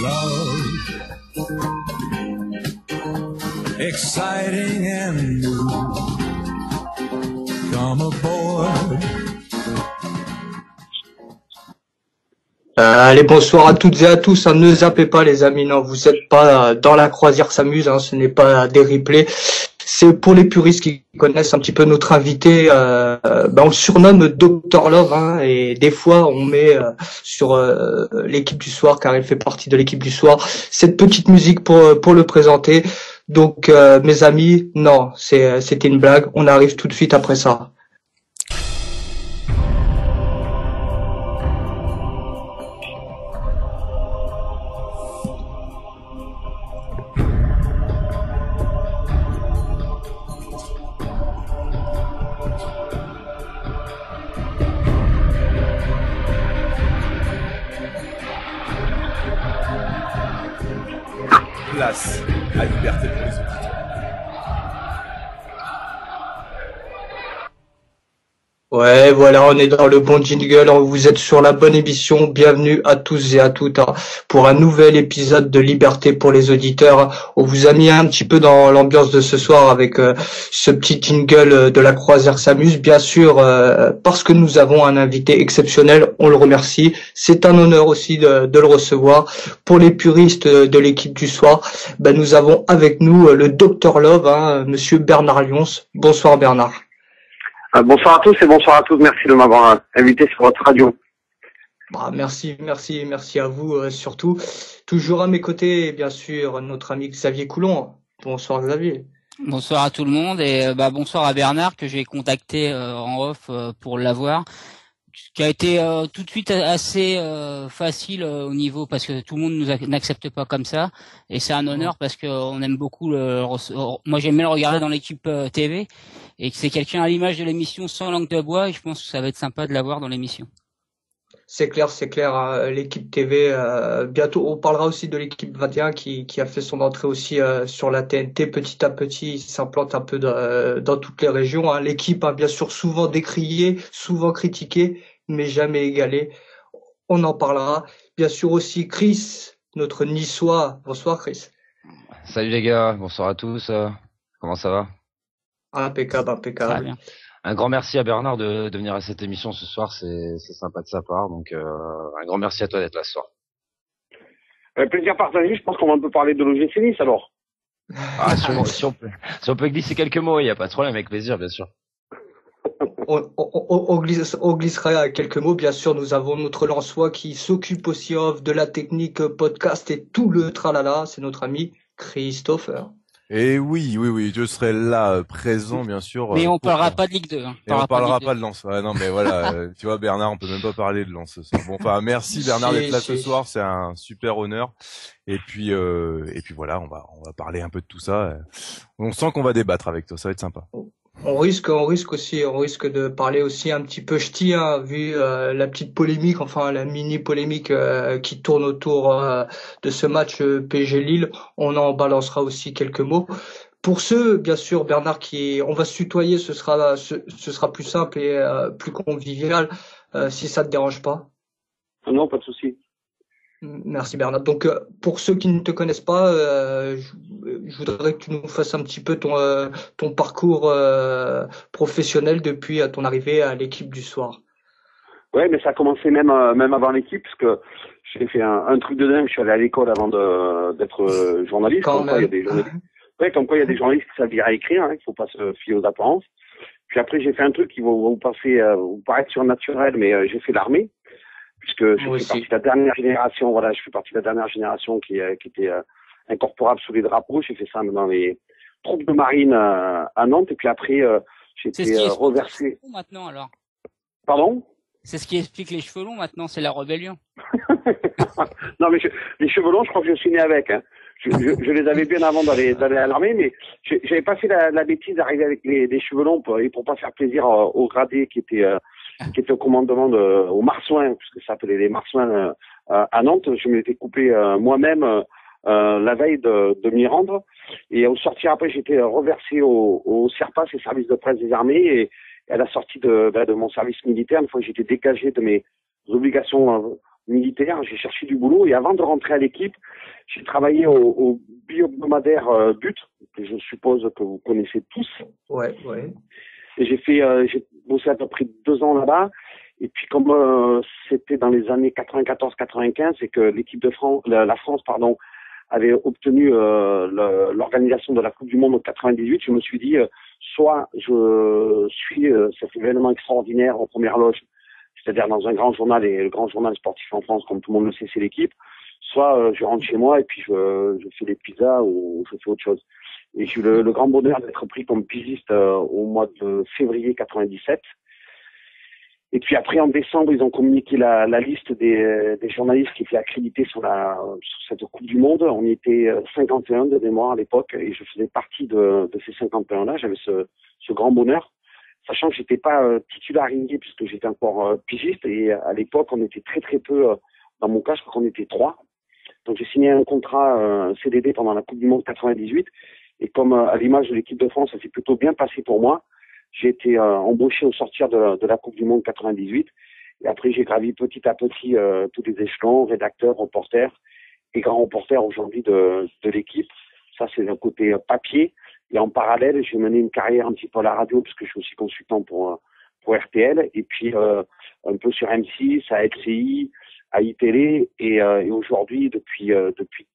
Love, exciting and new. Come aboard. Allez, bonsoir à toutes et à tous. Ne zappez pas, les amis. Non, vous n'êtes pas dans la croisière s'amuse. Ce n'est pas des replays. C'est pour les puristes qui connaissent un petit peu notre invité. On le surnomme Dr Love, et des fois on met sur l'équipe du soir, car il fait partie de l'équipe du soir, cette petite musique pour le présenter. Donc, mes amis, non, c'était une blague. On arrive tout de suite après ça. Place à Liberté pour les auditeurs. Ouais, voilà, on est dans le bon jingle, vous êtes sur la bonne émission. Bienvenue à tous et à toutes pour un nouvel épisode de Liberté pour les auditeurs. On vous a mis un petit peu dans l'ambiance de ce soir avec ce petit jingle de la croisière s'amuse, bien sûr, parce que nous avons un invité exceptionnel, on le remercie. C'est un honneur aussi de le recevoir. Pour les puristes de l'équipe du soir, nous avons avec nous le Dr Love, monsieur Bernard Lyons. Bonsoir Bernard. Bonsoir à tous et bonsoir à toutes. Merci de m'avoir invité sur votre radio. Merci à vous surtout. Toujours à mes côtés, bien sûr, notre ami Xavier Coulon. Bonsoir Xavier. Bonsoir à tout le monde et bonsoir à Bernard que j'ai contacté en off pour l'avoir, qui a été tout de suite assez facile au niveau, parce que tout le monde n'accepte pas comme ça, et c'est un honneur parce que on aime beaucoup moi j'aime bien le regarder dans l'équipe TV, et que c'est quelqu'un à l'image de l'émission sans langue de bois, et je pense que ça va être sympa de l'avoir dans l'émission. C'est clair, l'équipe TV, bientôt on parlera aussi de l'équipe 21 qui a fait son entrée aussi sur la TNT. Petit à petit, il s'implante un peu dans toutes les régions. L'équipe a bien sûr souvent décrié, souvent critiqué, mais jamais égalé. On en parlera. Bien sûr aussi Chris, notre niçois. Bonsoir Chris. Salut les gars, bonsoir à tous. Comment ça va? Impeccable. Très bien. Un grand merci à Bernard de venir à cette émission ce soir, c'est sympa de sa part, donc un grand merci à toi d'être là ce soir. Plaisir partagé, je pense qu'on va un peu parler de l'OGC Nice alors. Si on peut glisser quelques mots, il n'y a pas de problème, avec plaisir bien sûr. On glissera quelques mots, bien sûr. Nous avons notre Lensois qui s'occupe aussi de la technique podcast et tout le tralala, c'est notre ami Christopher. Et oui, je serai là, présent, bien sûr. Mais on parlera pas de Ligue 2. Et on parlera pas de Lens. Ouais, non, mais voilà, tu vois, Bernard, on peut même pas parler de Lens ce soir. Bon, enfin, merci Bernard d'être là ce soir, c'est un super honneur. Et puis voilà, on va parler un peu de tout ça. On sent qu'on va débattre avec toi, ça va être sympa. On risque de parler aussi un petit peu ch'ti, vu la petite polémique, enfin la mini polémique qui tourne autour de ce match PSG Lille. On en balancera aussi quelques mots. Pour ceux, bien sûr, Bernard, on va se tutoyer, ce sera plus simple et plus convivial, si ça te dérange pas. Non, pas de souci. Merci Bernard. Donc pour ceux qui ne te connaissent pas, je voudrais que tu nous fasses un petit peu ton parcours professionnel depuis ton arrivée à l'équipe du soir. Ouais, mais ça a commencé même avant l'équipe, parce que j'ai fait un truc de dingue. Je suis allé à l'école avant d'être journaliste. Comme quoi, il y a des journalistes. Ouais, comme quoi il y a des journalistes qui savent lire et écrire. Il faut pas se fier aux apparences. Puis après, j'ai fait un truc qui va vous paraître surnaturel, mais j'ai fait l'armée. Puisque je fais partie de la dernière génération, je fais partie de la dernière génération qui était incorporable sous les drapeaux. J'ai fait ça dans les troupes de marine à Nantes, et puis après j'ai été reversé. Maintenant alors. Pardon? C'est ce qui explique les cheveux longs maintenant, c'est la rébellion. Non mais les cheveux longs, je crois que je suis né avec. Je les avais bien avant d'aller à l'armée, mais j'avais pas fait la bêtise d'arriver avec les cheveux longs pour pas faire plaisir aux gradés qui étaient au commandement aux marsouins, puisque ça s'appelait les marsouins à Nantes. Je m'étais coupé moi-même la veille de m'y rendre, et au sortir après j'étais reversé au SERPA, c'est service de presse des armées, Et à la sortie de mon service militaire, une fois que j'étais dégagé de mes obligations militaires, j'ai cherché du boulot. Et avant de rentrer à l'équipe, j'ai travaillé au bio-hebdomadaire But, que je suppose que vous connaissez tous. Ouais. Et j'ai bossé à peu près 2 ans là-bas. Et puis comme c'était dans les années 94-95, c'est que l'équipe de France, la France, avait obtenu l'organisation de la Coupe du Monde en 98, je me suis dit soit je suis cet événement extraordinaire en première loge, c'est-à-dire dans un grand journal, et le grand journal sportif en France, comme tout le monde le sait, c'est l'équipe, soit je rentre chez moi et puis je fais des pizzas ou je fais autre chose. Et j'ai eu le grand bonheur d'être pris comme pigiste au mois de février 97. Et puis après, en décembre, ils ont communiqué la liste des journalistes qui étaient accrédités sur cette Coupe du Monde. On était 51 de mémoire à l'époque, et je faisais partie de ces 51-là. J'avais ce grand bonheur, sachant que j'étais pas titularisé puisque j'étais encore pigiste. Et à l'époque, on était très très peu. Dans mon cas, je crois qu'on était 3. Donc j'ai signé un contrat CDD pendant la Coupe du Monde 98. Et comme à l'image de l'équipe de France, ça s'est plutôt bien passé pour moi. J'ai été embauché au sortir de la Coupe du Monde 98. Et après, j'ai gravi petit à petit tous les échelons, rédacteur, reporter et grand reporter aujourd'hui de l'équipe. Ça, c'est d'un côté papier. Et en parallèle, j'ai mené une carrière un petit peu à la radio, puisque je suis aussi consultant pour RTL. Et puis, un peu sur M6, à LCI, à iTélé. Et aujourd'hui, depuis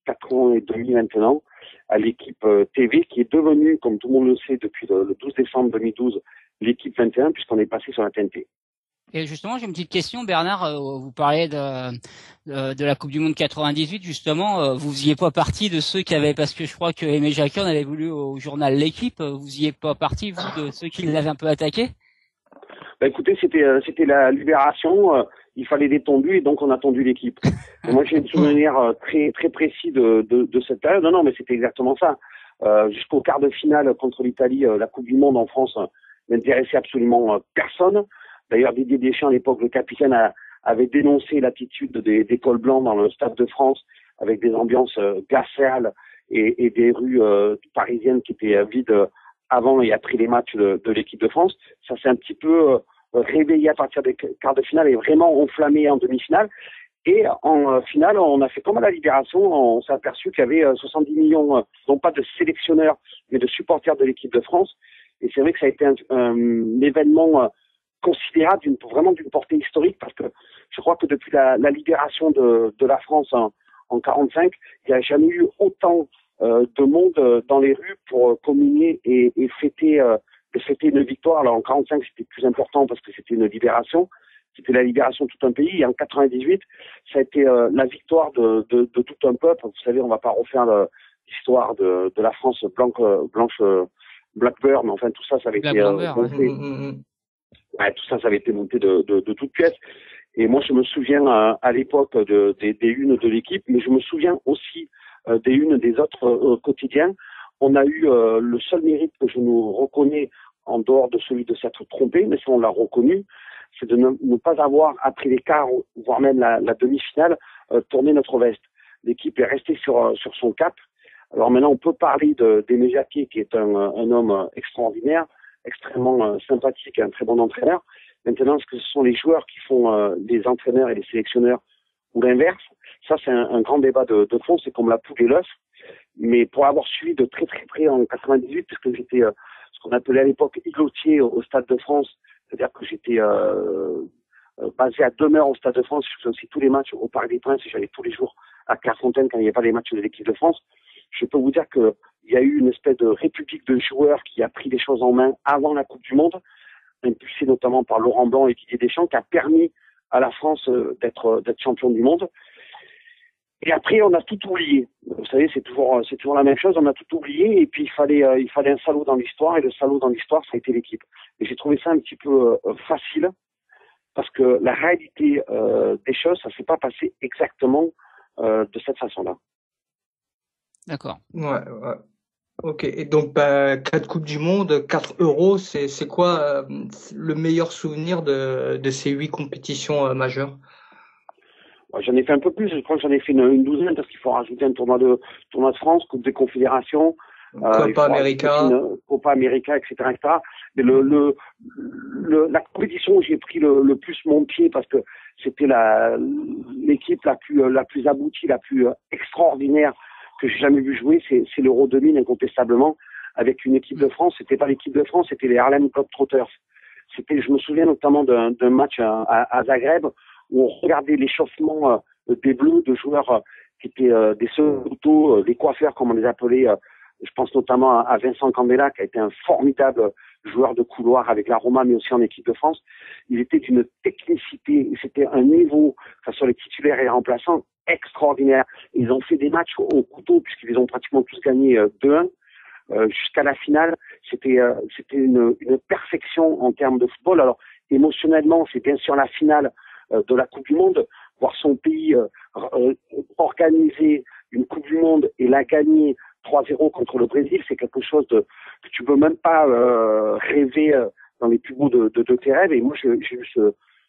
4 ans et demi maintenant, à l'équipe TV, qui est devenue, comme tout le monde le sait, depuis le 12 décembre 2012, l'équipe 21, puisqu'on est passé sur la TNT. Et justement, j'ai une petite question, Bernard. Vous parlez de la Coupe du Monde 98. Justement, vous faisiez pas partie de ceux qui avaient, parce que je crois que Aimé Jacquet en avait voulu au journal L'Équipe. Vous faisiez pas partie, vous, de ceux qui l'avaient un peu attaqué? Bah écoutez, c'était la libération. Il fallait des tondus et donc on a tondu l'équipe. Et moi, j'ai un souvenir très très précis de cette période. Non, mais c'était exactement ça. Jusqu'au quart de finale contre l'Italie, la Coupe du Monde en France n'intéressait absolument personne. D'ailleurs, Didier Deschamps, à l'époque, le capitaine, avait dénoncé l'attitude des cols blancs dans le Stade de France, avec des ambiances glaciales et des rues parisiennes qui étaient vides avant et après les matchs de l'équipe de France. Ça s'est un petit peu réveillé à partir des quarts de finale et vraiment enflammé en demi-finale. Et en finale, on a fait comme à la Libération, on s'est aperçu qu'il y avait 70 millions, non pas de sélectionneurs, mais de supporters de l'équipe de France. Et c'est vrai que ça a été un événement considérable, vraiment d'une portée historique, parce que je crois que depuis la libération de la France en 45, il n'y a jamais eu autant de monde dans les rues pour communier et fêter une victoire. Alors en 45, c'était plus important parce que c'était une libération. C'était la libération de tout un pays. Et en 98, ça a été la victoire de tout un peuple. Vous savez, on va pas refaire l'histoire de la France blanche Blackburn, mais enfin tout ça, ça avait été monté. Ouais, tout ça, ça avait été monté de toutes pièces. Et moi, je me souviens à l'époque des unes de l'équipe, mais je me souviens aussi des unes des autres quotidiens. On a eu le seul mérite que je nous reconnais, en dehors de celui de s'être trompé, mais ça on l'a reconnu, c'est de ne pas avoir, après les quarts, voire même la demi-finale, tourné notre veste. L'équipe est restée sur son cap. Alors maintenant, on peut parler d'Aimé Jacquet, qui est un homme extraordinaire, extrêmement sympathique et un très bon entraîneur. Maintenant, est-ce que ce sont les joueurs qui font les entraîneurs et les sélectionneurs ou l'inverse? Ça, c'est un grand débat de fond, c'est comme la poule et l'œuf. Mais pour avoir suivi de très très près en 98, puisque j'étais ce qu'on appelait à l'époque îlotier au Stade de France, c'est-à-dire que j'étais basé à demeure au Stade de France, je faisais aussi tous les matchs au Parc des Princes et j'allais tous les jours à Clairefontaine quand il n'y avait pas les matchs de l'équipe de France. Je peux vous dire que il y a eu une espèce de république de joueurs qui a pris les choses en main avant la Coupe du Monde, impulsé notamment par Laurent Blanc et Didier Deschamps, qui a permis à la France d'être champion du monde. Et après, on a tout oublié. Vous savez, c'est toujours la même chose. On a tout oublié. Et puis, il fallait un salaud dans l'histoire. Et le salaud dans l'histoire, ça a été l'équipe. Et j'ai trouvé ça un petit peu facile. Parce que la réalité des choses, ça s'est pas passé exactement de cette façon-là. D'accord. Ouais. Ok. Et donc, 4 Coupes du Monde, 4 Euros, c'est quoi le meilleur souvenir de ces 8 compétitions majeures? J'en ai fait un peu plus, je crois que j'en ai fait une douzaine parce qu'il faut rajouter un tournoi de France, Coupe des Confédérations, Copa América. Copa América, etc., etc. Mais la compétition où j'ai pris le plus mon pied parce que c'était l'équipe la plus aboutie, la plus extraordinaire que j'ai jamais vu jouer, c'est l'Euro 2000 incontestablement, avec une équipe de France. C'était pas l'équipe de France, c'était les Harlem Globetrotters. Je me souviens notamment d'un match à Zagreb où on regardait l'échauffement des Bleus, de joueurs qui étaient des sous-autos, des coiffeurs comme on les appelait. Je pense notamment à Vincent Candela, qui a été un formidable joueur de couloir avec la Roma, mais aussi en équipe de France. Il était d'une technicité, c'était un niveau, enfin, sur les titulaires et remplaçants, extraordinaire. Ils ont fait des matchs au couteau, puisqu'ils ont pratiquement tous gagné 2-1. Jusqu'à la finale, c'était une perfection en termes de football. Alors, émotionnellement, c'est bien sûr la finale de la Coupe du Monde, voir son pays organiser une Coupe du Monde et la gagner 3-0 contre le Brésil, c'est quelque chose que tu peux même pas rêver dans les plus beaux de tes rêves. Et moi, j'ai eu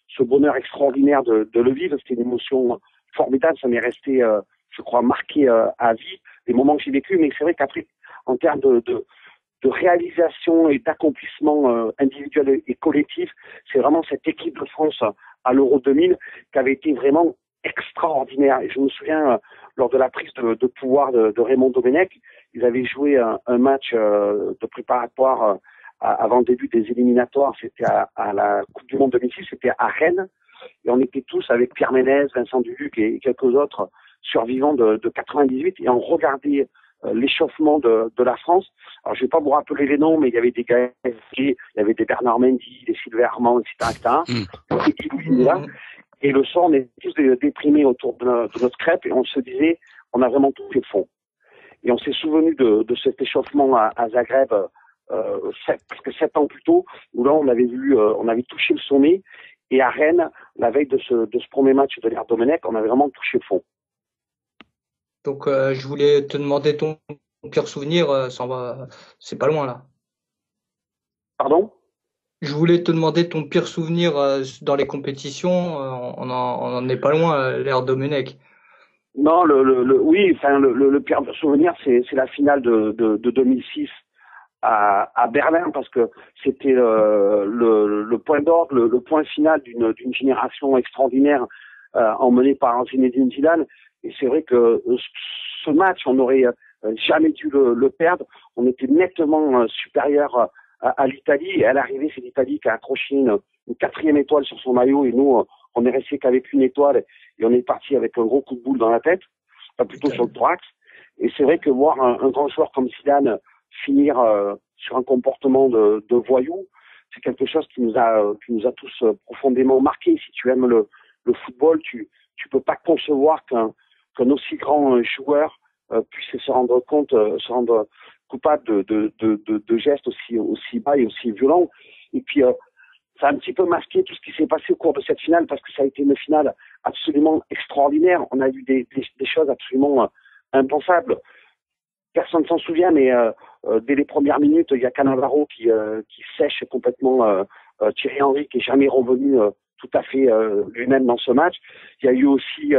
ce bonheur extraordinaire de le vivre. C'était une émotion formidable. Ça m'est resté, je crois, marqué à vie, les moments que j'ai vécu. Mais c'est vrai qu'après, en termes de réalisation et d'accomplissement individuel et collectif, c'est vraiment cette équipe de France à l'Euro 2000 qui avait été vraiment extraordinaire. Et je me souviens, lors de la prise de pouvoir de Raymond Domenech, ils avaient joué un match de préparatoire avant le début des éliminatoires. C'était à la Coupe du Monde 2006, c'était à Rennes. Et on était tous avec Pierre Ménez, Vincent Duluc et quelques autres survivants de 98. Et on regardait l'échauffement de la France. Alors, je vais pas vous rappeler les noms, mais il y avait des gars, il y avait des Bernard Mendy, des Sylvain Armand, etc., Et le soir, on était tous déprimés autour de notre crêpe et on se disait, on a vraiment tout fait de fond. Et on s'est souvenu de cet échauffement à Zagreb, presque 7 ans plus tôt, où là, on avait touché le sommet. Et à Rennes, la veille de ce premier match de l'ère Domenech, on avait vraiment touché le fond. Donc, je voulais te demander ton pire souvenir, c'est pas loin là. Pardon? Je voulais te demander ton pire souvenir dans les compétitions. On en est pas loin, l'ère Domenech. Non, oui, enfin le pire souvenir, c'est la finale de 2006 à Berlin, parce que c'était le point d'ordre, le point final d'une génération extraordinaire emmenée par Zinedine Zidane. Et c'est vrai que ce match, on n'aurait jamais dû le perdre. On était nettement supérieur à l'Italie. Et à l'arrivée, c'est l'Italie qui a accroché une 4e étoile sur son maillot. Et nous, on est resté qu'avec une étoile. Et on est parti avec un gros coup de boule dans la tête, plutôt sur le thorax. Et c'est vrai que voir un grand joueur comme Zidane finir sur un comportement de voyou, c'est quelque chose qui nous a tous profondément marqués. Si tu aimes le football, tu peux pas concevoir qu'un aussi grand joueur puisse se rendre coupable de gestes aussi bas et aussi violents. Et puis ça a un petit peu masqué tout ce qui s'est passé au cours de cette finale, parce que ça a été une finale absolument extraordinaire. On a vu des choses absolument impensables. Personne ne s'en souvient, mais dès les premières minutes, il y a Cannavaro qui sèche complètement Thierry Henry, qui est jamais revenu tout à fait lui-même dans ce match. Il y a eu aussi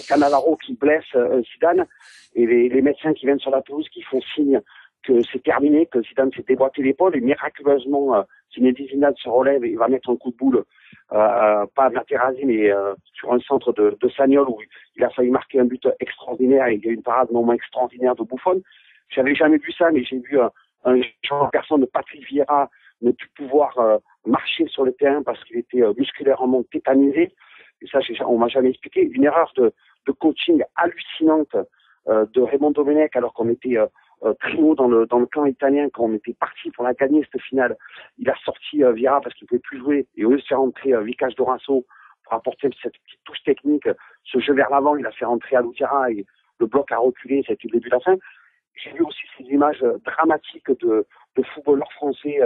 Cannavaro qui blesse Zidane, et les médecins qui viennent sur la pelouse qui font signe que c'est terminé, que Zidane s'est déboîté l'épaule, et miraculeusement Zinedine Zidane se relève et va mettre un coup de boule, pas à Materazzi, mais sur un centre de Sagnol, où il a failli marquer un but extraordinaire, et il y a eu une parade non moins extraordinaire de Buffon. J'avais jamais vu ça, mais j'ai vu un genre de personne de Patrick Vieira ne plus pouvoir marcher sur le terrain parce qu'il était musculairement tétanisé. Et ça, on m'a jamais expliqué. Une erreur de coaching hallucinante de Raymond Domenech, alors qu'on était très haut dans le camp italien, quand on était parti pour la gagner, cette finale. Il a sorti Vieira parce qu'il pouvait plus jouer, et au lieu de faire rentrer Vicage Dorasso pour apporter cette petite touche technique, ce jeu vers l'avant, il a fait rentrer Alutira, et le bloc a reculé, ça a été le début de la fin. J'ai vu aussi ces images dramatiques de footballeurs français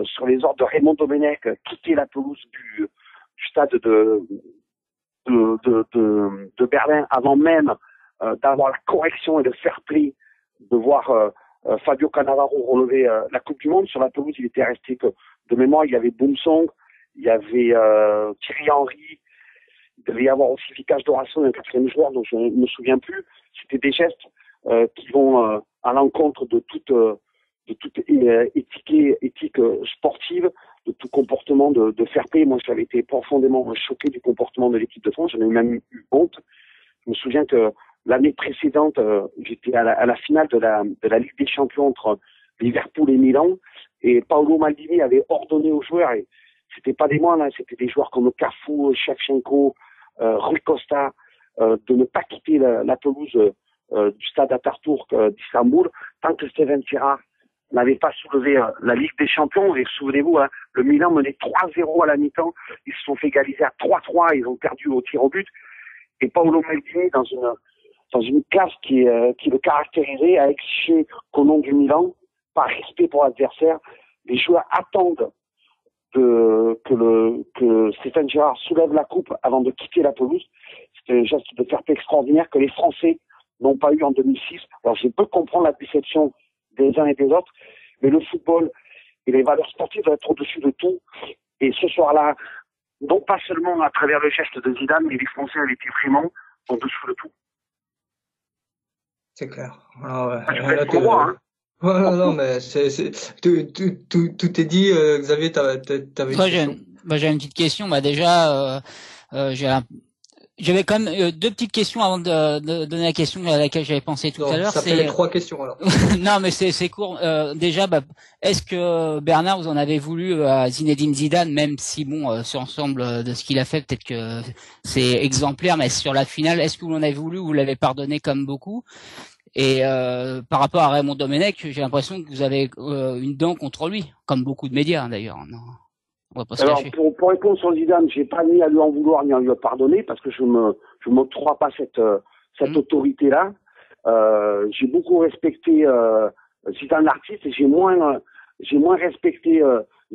sur les ordres de Raymond Domenech quitter la pelouse du stade de Berlin avant même d'avoir la correction et le fair play de voir Fabio Cannavaro relever la Coupe du Monde. Sur la pelouse, il était resté que, de mémoire, il y avait Boumsong, il y avait Thierry Henry, il devait y avoir aussi Vicage Dorasso, un 4e joueur dont je ne me souviens plus. C'était des gestes qui vont à l'encontre de toute éthique sportive, de tout comportement de fair play. Moi, j'avais été profondément choqué du comportement de l'équipe de France. J'en ai même eu honte. Je me souviens que l'année précédente, j'étais à la finale de la Ligue des Champions entre Liverpool et Milan, et Paolo Maldini avait ordonné aux joueurs, et c'était pas des moines, hein, c'était des joueurs comme Cafu, Shevchenko, Rui Costa, de ne pas quitter la pelouse du stade Atatürk d'Istanbul tant que Steven Gerrard n'avait pas soulevé la Ligue des Champions. Et souvenez-vous, hein, le Milan menait 3-0 à la mi-temps, ils se sont fait égaliser à 3-3, ils ont perdu au tir au but. Et Paolo Maldini, dans une classe qui le caractérisait, a exigé qu'au nom du Milan, par respect pour l'adversaire, les joueurs attendent que Steven Gerrard soulève la coupe avant de quitter la pelouse. C'était un geste de fair play extraordinaire que les Français n'ont pas eu en 2006. Alors je peux comprendre la déception des uns et des autres, mais le football et les valeurs sportives doivent être au-dessus de tout. Et ce soir-là, non pas seulement à travers le geste de Zidane, mais les Français avaient été vraiment en dessous de tout. C'est clair. Alors, pour moi, hein. Ouais, non, mais tout est dit. Xavier, t'avais j'ai une petite question. Déjà, j'avais quand même deux petites questions avant de donner la question à laquelle j'avais pensé tout à l'heure. Ça fait les 3 questions alors. Non, mais c'est court. Déjà, est-ce que Bernard, vous en avez voulu à Zinedine Zidane, même si sur l'ensemble de ce qu'il a fait, peut-être que c'est exemplaire, mais sur la finale, est-ce que vous en avez voulu ou vous l'avez pardonné comme beaucoup? Et par rapport à Raymond Domenech, j'ai l'impression que vous avez une dent contre lui, comme beaucoup de médias d'ailleurs. Non, on va pas se cacher. Pour répondre sur Zidane, j'ai pas ni à lui en vouloir ni à lui pardonner parce que je m'octroie pas cette autorité-là. J'ai beaucoup respecté Zidane l'artiste et j'ai moins respecté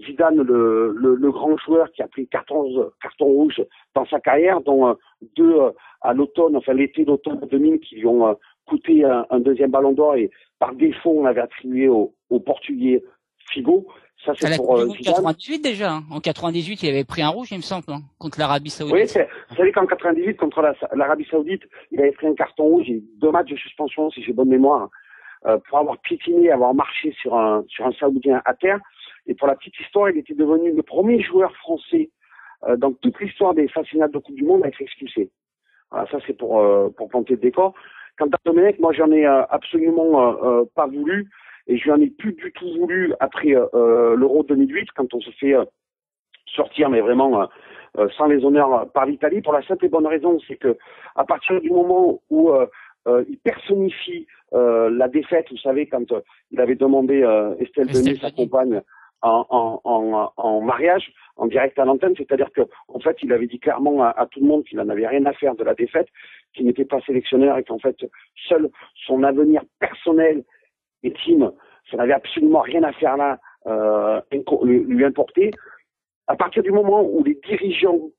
Zidane le grand joueur qui a pris 14 cartons rouges dans sa carrière, dont 2 à l'automne, enfin l'été d'automne 2000 qui lui ont coûté un deuxième ballon d'or, et par défaut on l'avait attribué au Portugais Figo. Ça c'est pour Zidane. 98 déjà. Hein. En 98, il avait pris un rouge, il me semble, hein, contre l'Arabie Saoudite. Oui, vous savez qu'en 98 contre l'Arabie Saoudite, il avait pris un carton rouge et 2 matchs de suspension, si j'ai bonne mémoire, pour avoir piétiné, avoir marché sur un Saoudien à terre. Et pour la petite histoire, il était devenu le premier joueur français dans toute l'histoire des phases finales de Coupe du Monde à être expulsé. Voilà, ça c'est pour planter le décor. Quant à Domenech, moi j'en ai absolument pas voulu, et je n'en ai plus du tout voulu après l'Euro 2008, quand on se fait sortir, mais vraiment sans les honneurs, par l'Italie, pour la simple et bonne raison, c'est que à partir du moment où il personnifie la défaite, vous savez, quand il avait demandé Estelle Denis, sa compagne, en mariage, en direct à l'antenne, c'est-à-dire que en fait, il avait dit clairement à tout le monde qu'il n'en avait rien à faire de la défaite, qu'il n'était pas sélectionneur et qu'en fait, seul son avenir personnel et team, ça n'avait absolument rien à faire là, lui importer. À partir du moment où les dirigeants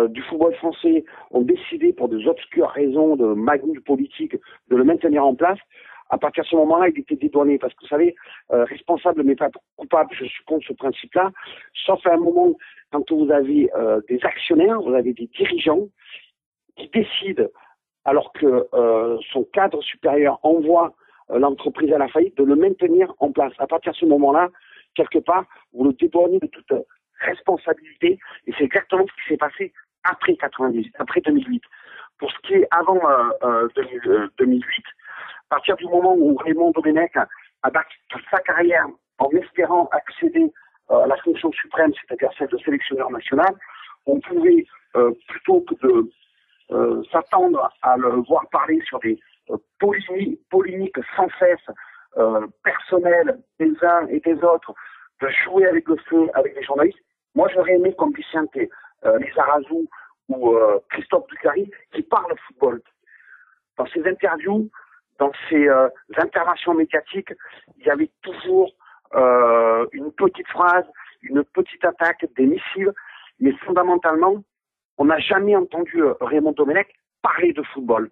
du football français ont décidé, pour des obscures raisons de magouille politique, de le maintenir en place, à partir de ce moment-là, il était dédouané. Parce que vous savez, responsable mais pas coupable, je suis contre ce principe-là, sauf à un moment quand vous avez des actionnaires, vous avez des dirigeants qui décident, alors que son cadre supérieur envoie l'entreprise à la faillite, de le maintenir en place. À partir de ce moment-là, quelque part, vous le dédouanez de toute responsabilité, et c'est exactement ce qui s'est passé après 98, après 2008. Pour ce qui est avant 2008, à partir du moment où Raymond Domenech a bâti toute sa carrière en espérant accéder à la fonction suprême, c'est-à-dire celle de sélectionneur national, on pouvait, plutôt que de s'attendre à le voir parler sur des polémiques sans cesse, personnelles des uns et des autres, de jouer avec le feu, avec les journalistes. Moi, j'aurais aimé comme Vicente Lizarazu ou Christophe Ducary qui parlent football. Dans ces interviews, dans ces interventions médiatiques, il y avait toujours une petite phrase, une petite attaque, des missiles, mais fondamentalement, on n'a jamais entendu Raymond Domenech parler de football.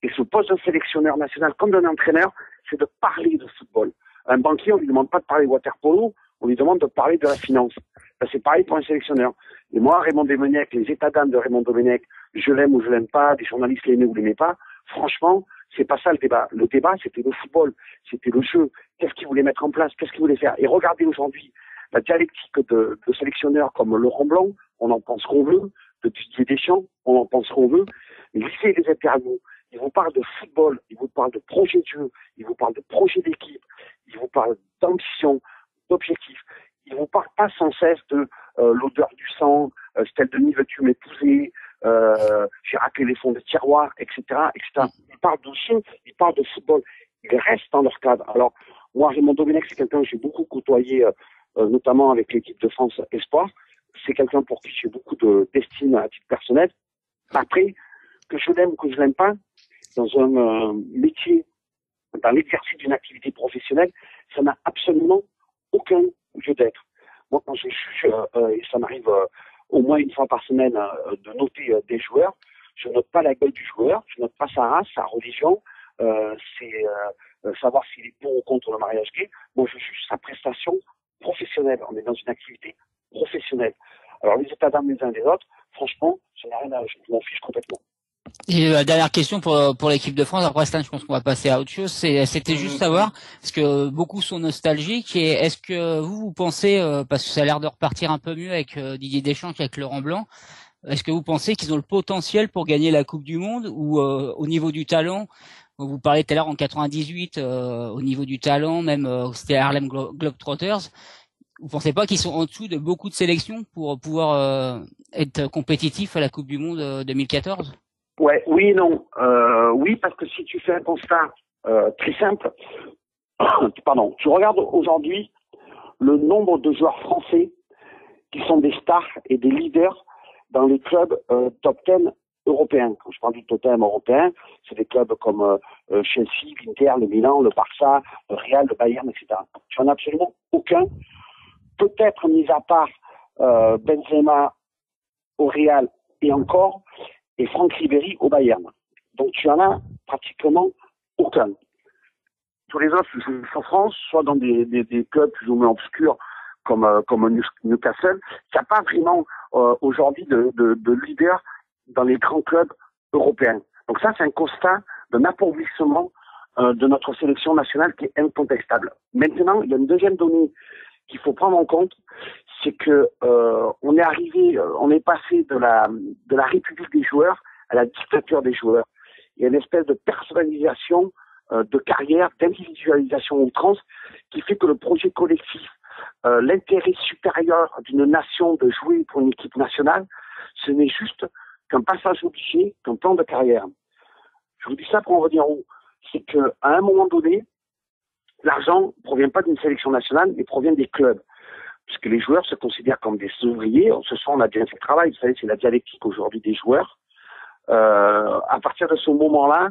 Et ce poste de sélectionneur national, comme d'un entraîneur, c'est de parler de football. Un banquier, on lui demande pas de parler de water-polo, on lui demande de parler de la finance. Ben, c'est pareil pour un sélectionneur. Et moi, Raymond Domenech, les états d'âme de Raymond Domenech, je l'aime ou je l'aime pas, des journalistes l'aimaient ou l'aimaient pas, franchement, C'est pas ça le débat. Le débat, c'était le football, c'était le jeu. Qu'est-ce qu'ils voulaient mettre en place, qu'est-ce qu'ils voulaient faire. Et regardez aujourd'hui la dialectique de sélectionneurs comme Laurent Blanc, on en pense qu'on veut, de Didier Deschamps, on en pense qu'on veut. Lisez les interviews. Ils vous parlent de football, ils vous parlent de projet de jeu, ils vous parlent de projet d'équipe, ils vous parlent d'ambition, d'objectif. Ils vous parlent pas sans cesse de l'odeur du sang, Stella Denis, veux-tu m'épouser, j'ai raclé les fonds de tiroir, etc., etc. Ils parlent de jeu, ils parlent de football. Ils restent dans leur cadre. Alors, moi, Raymond Domenech, c'est quelqu'un que j'ai beaucoup côtoyé, notamment avec l'équipe de France Espoir. C'est quelqu'un pour qui j'ai beaucoup d'estime à titre personnel. Après, que je l'aime ou que je l'aime pas, dans un métier, dans l'exercice d'une activité professionnelle, ça n'a absolument aucun lieu d'être. Moi, quand je juge, et ça m'arrive au moins une fois par semaine de noter des joueurs, je note pas la gueule du joueur, je note pas sa race, sa religion, c'est savoir s'il est pour ou contre le mariage gay. Moi, je juge sa prestation professionnelle. On est dans une activité professionnelle. Alors, les états d'âme les uns des autres, franchement, ça n'a rien à... Je m'en fiche complètement. Et la dernière question pour l'équipe de France, après Stan, je pense qu'on va passer à autre chose, c'était juste savoir, parce que beaucoup sont nostalgiques, et est-ce que vous pensez, parce que ça a l'air de repartir un peu mieux avec Didier Deschamps qu'avec Laurent Blanc, est-ce que vous pensez qu'ils ont le potentiel pour gagner la Coupe du Monde, ou au niveau du talent, vous parlez tout à l'heure en 98, au niveau du talent, même c'était Harlem Globetrotters, vous pensez pas qu'ils sont en dessous de beaucoup de sélections pour pouvoir être compétitifs à la Coupe du Monde 2014? Ouais, oui, non. Oui, parce que si tu fais un constat très simple, pardon, tu regardes aujourd'hui le nombre de joueurs français qui sont des stars et des leaders dans les clubs top 10 européens. Quand je parle du top 10 européen, c'est des clubs comme Chelsea, l'Inter, le Milan, le Barça, le Real, le Bayern, etc. Tu n'en as absolument aucun. Peut-être mis à part Benzema au Real et encore, et Franck Ribéry au Bayern. Donc tu en as pratiquement aucun. Tous les autres jouent en France, soit dans des clubs plus ou moins obscurs comme Newcastle. Il n'y a pas vraiment aujourd'hui de leader dans les grands clubs européens. Donc ça, c'est un constat d'un appauvrissement de notre sélection nationale qui est incontestable. Maintenant, il y a une deuxième donnée qu'il faut prendre en compte, c'est que on est arrivé, on est passé de la République des joueurs à la dictature des joueurs. Il y a une espèce de personnalisation de carrière, d'individualisation outrance, qui fait que le projet collectif, l'intérêt supérieur d'une nation de jouer pour une équipe nationale, ce n'est juste qu'un passage obligé, qu'un plan de carrière. Je vous dis ça pour en revenir où? C'est qu'à un moment donné, l'argent ne provient pas d'une sélection nationale, mais provient des clubs. Puisque les joueurs se considèrent comme des ouvriers. Ce soir, on a bien fait le travail. Vous savez, c'est la dialectique aujourd'hui des joueurs. À partir de ce moment-là,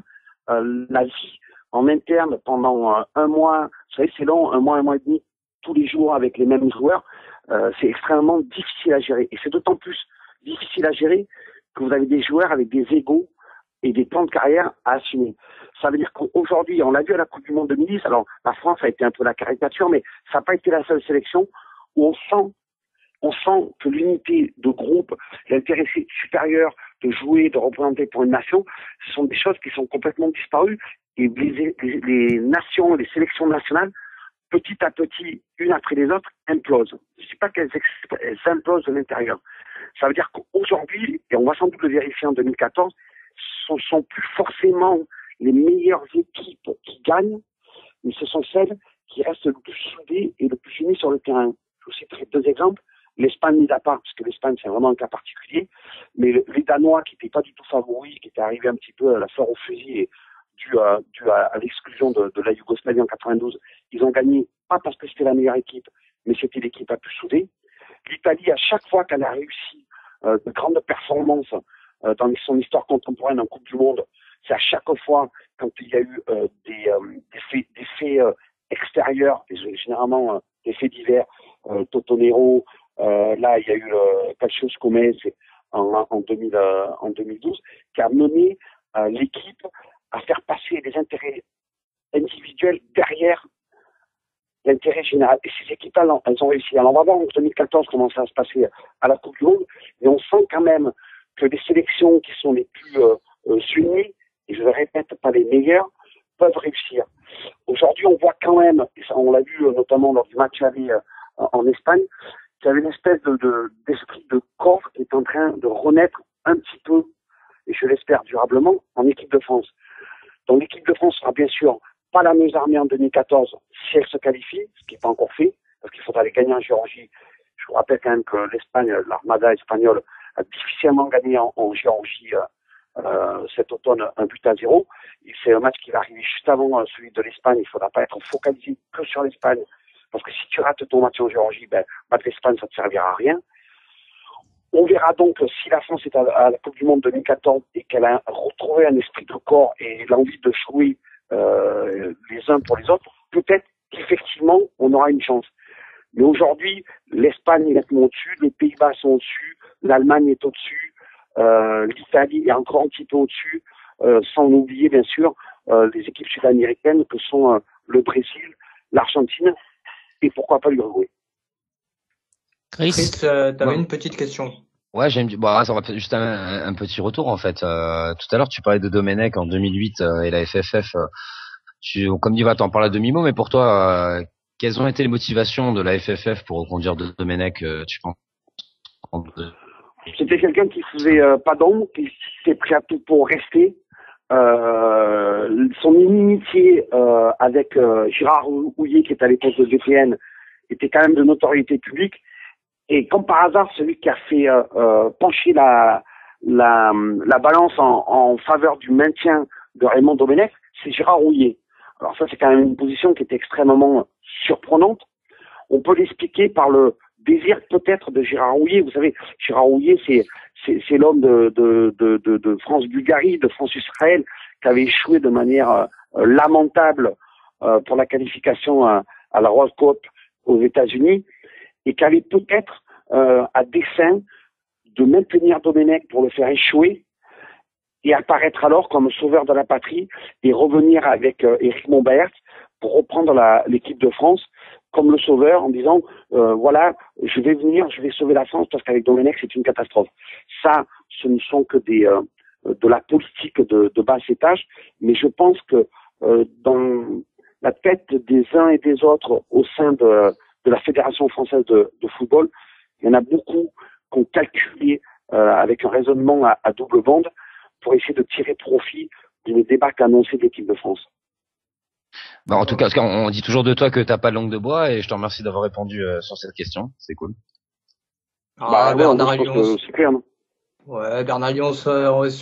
la vie en interne pendant un mois, vous savez, c'est long, un mois et demi, tous les jours avec les mêmes joueurs, c'est extrêmement difficile à gérer. Et c'est d'autant plus difficile à gérer que vous avez des joueurs avec des égos et des plans de carrière à assumer. Ça veut dire qu'aujourd'hui, on l'a vu à la Coupe du Monde 2010, alors la France a été un peu la caricature, mais ça n'a pas été la seule sélection où on sent que l'unité de groupe, l'intérêt supérieur de jouer, de représenter pour une nation, ce sont des choses qui sont complètement disparues et les nations, les sélections nationales, petit à petit, une après les autres, implosent. Je ne dis pas qu'elles implosent de l'intérieur. Ça veut dire qu'aujourd'hui, et on va sans doute le vérifier en 2014, ce ne sont plus forcément les meilleures équipes qui gagnent, mais ce sont celles qui restent le plus soudées et le plus unies sur le terrain. Je vous citerai deux exemples. L'Espagne mis à part, parce que l'Espagne c'est vraiment un cas particulier, mais les Danois qui n'étaient pas du tout favoris, qui étaient arrivés un petit peu à la fleur au fusil et dû à l'exclusion de la Yougoslavie en 92, ils ont gagné, pas parce que c'était la meilleure équipe, mais c'était l'équipe la plus soudée. L'Italie, à chaque fois qu'elle a réussi de grandes performances dans son histoire contemporaine en Coupe du Monde, c'est à chaque fois quand il y a eu des faits extérieurs, généralement des faits divers, Totonero, là il y a eu Cassius Gomez en 2012, qui a mené l'équipe à faire passer les intérêts individuels derrière l'intérêt général. Et ces équipes-là, elles ont réussi. Alors on va voir en 2014 comment ça va se passer à la Coupe du Monde, mais on sent quand même que les sélections qui sont les plus unies et je le répète, pas les meilleurs, peuvent réussir. Aujourd'hui, on voit quand même, et ça, on l'a vu notamment lors du match aller en Espagne, qu'il y avait une espèce d'esprit de corps qui est en train de renaître un petit peu, et je l'espère durablement, en équipe de France. Donc l'équipe de France sera bien sûr pas la mieux armée en 2014 si elle se qualifie, ce qui n'est pas encore fait, parce qu'il faudra les gagner en Géorgie. Je vous rappelle quand même que l'Espagne, l'armada espagnole, a difficilement gagné en Géorgie cet automne 1-0. Et c'est un match qui va arriver juste avant celui de l'Espagne. Il ne faudra pas être focalisé que sur l'Espagne, parce que si tu rates ton match en Géorgie, battre l'Espagne, ça ne te servira à rien. On verra donc si la France est à la Coupe du Monde 2014 et qu'elle a retrouvé un esprit de corps et l'envie de jouer les uns pour les autres, peut-être qu'effectivement, on aura une chance. Mais aujourd'hui, l'Espagne est nettement au-dessus, les Pays-Bas sont au-dessus, l'Allemagne est au-dessus, l'Italie est encore un petit peu au-dessus, sans oublier bien sûr les équipes sud-américaines que sont le Brésil, l'Argentine et pourquoi pas l'Uruguay. Chris, t'avais une petite question. Ouais, ça va juste un petit retour en fait. Tout à l'heure, tu parlais de Domenech en 2008 et la FFF. Comme dit, t'en parles à demi-mot, mais pour toi, quelles ont été les motivations de la FFF pour reconduire de Domenech, tu penses? C'était quelqu'un qui faisait pas d'ombre, qui s'est prêt à tout pour rester. Son inimitié avec Gérard Houllier, qui est à l'époque de DPN, était quand même de notoriété publique. Et comme par hasard, celui qui a fait pencher la balance en faveur du maintien de Raymond Domenech, c'est Gérard Houllier. Alors ça, c'est quand même une position qui était extrêmement surprenante. On peut l'expliquer par le désir peut-être de Gérard Houllier. Vous savez, Gérard Houllier, c'est l'homme de France-Bulgarie, de France-Israël, qui avait échoué de manière lamentable pour la qualification à la World Cup aux États-Unis, et qui avait peut-être à dessein de maintenir Domenech pour le faire échouer et apparaître alors comme sauveur de la patrie et revenir avec Éric Monbaert pour reprendre l'équipe de France comme le sauveur en disant voilà, je vais venir, je vais sauver la France parce qu'avec Domenech c'est une catastrophe. Ça, ce ne sont que de la politique de bas étage, mais je pense que dans la tête des uns et des autres au sein de la Fédération française de football, il y en a beaucoup qui ont calculé avec un raisonnement à double bande pour essayer de tirer profit d'une débâcle annoncée de l'équipe de France. En tout cas, on dit toujours de toi que t'as pas de langue de bois, et je te remercie d'avoir répondu sur cette question. C'est cool. Bernard Lyons. C'est clair, non? Ouais, Bernard Lyons,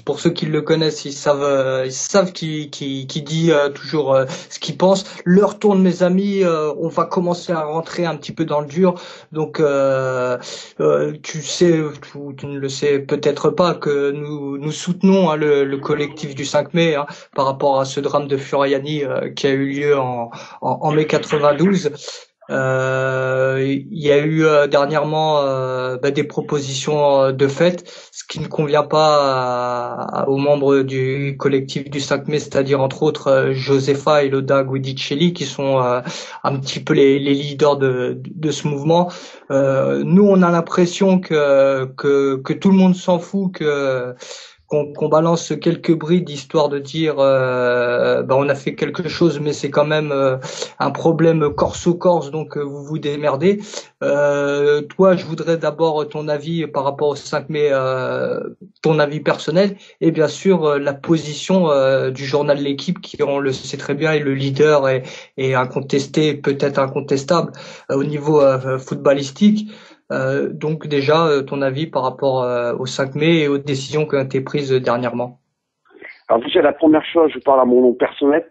pour ceux qui le connaissent, ils savent qu'il dit toujours ce qu'il pense. L'heure tourne, mes amis, on va commencer à rentrer un petit peu dans le dur. Donc, tu sais, tu ne le sais peut-être pas, que nous soutenons le collectif du 5 mai par rapport à ce drame de Furiani qui a eu lieu en mai 92. Il y a eu dernièrement des propositions de fait, ce qui ne convient pas aux membres du collectif du 5 mai, c'est-à-dire entre autres Josefa et Loda Guidicelli, qui sont un petit peu les leaders de ce mouvement. Nous, on a l'impression que tout le monde s'en fout, qu'on balance quelques brides histoire de dire on a fait quelque chose, mais c'est quand même un problème corse-corse, donc vous vous démerdez. Toi, je voudrais d'abord ton avis par rapport au 5 mai, ton avis personnel, et bien sûr la position du journal L'Équipe, qui, on le sait très bien, est le leader et incontesté, peut-être incontestable au niveau footballistique. Donc déjà, ton avis par rapport au 5 mai et aux décisions qui ont été prises dernièrement. Alors déjà, la première chose, je parle à mon nom personnel.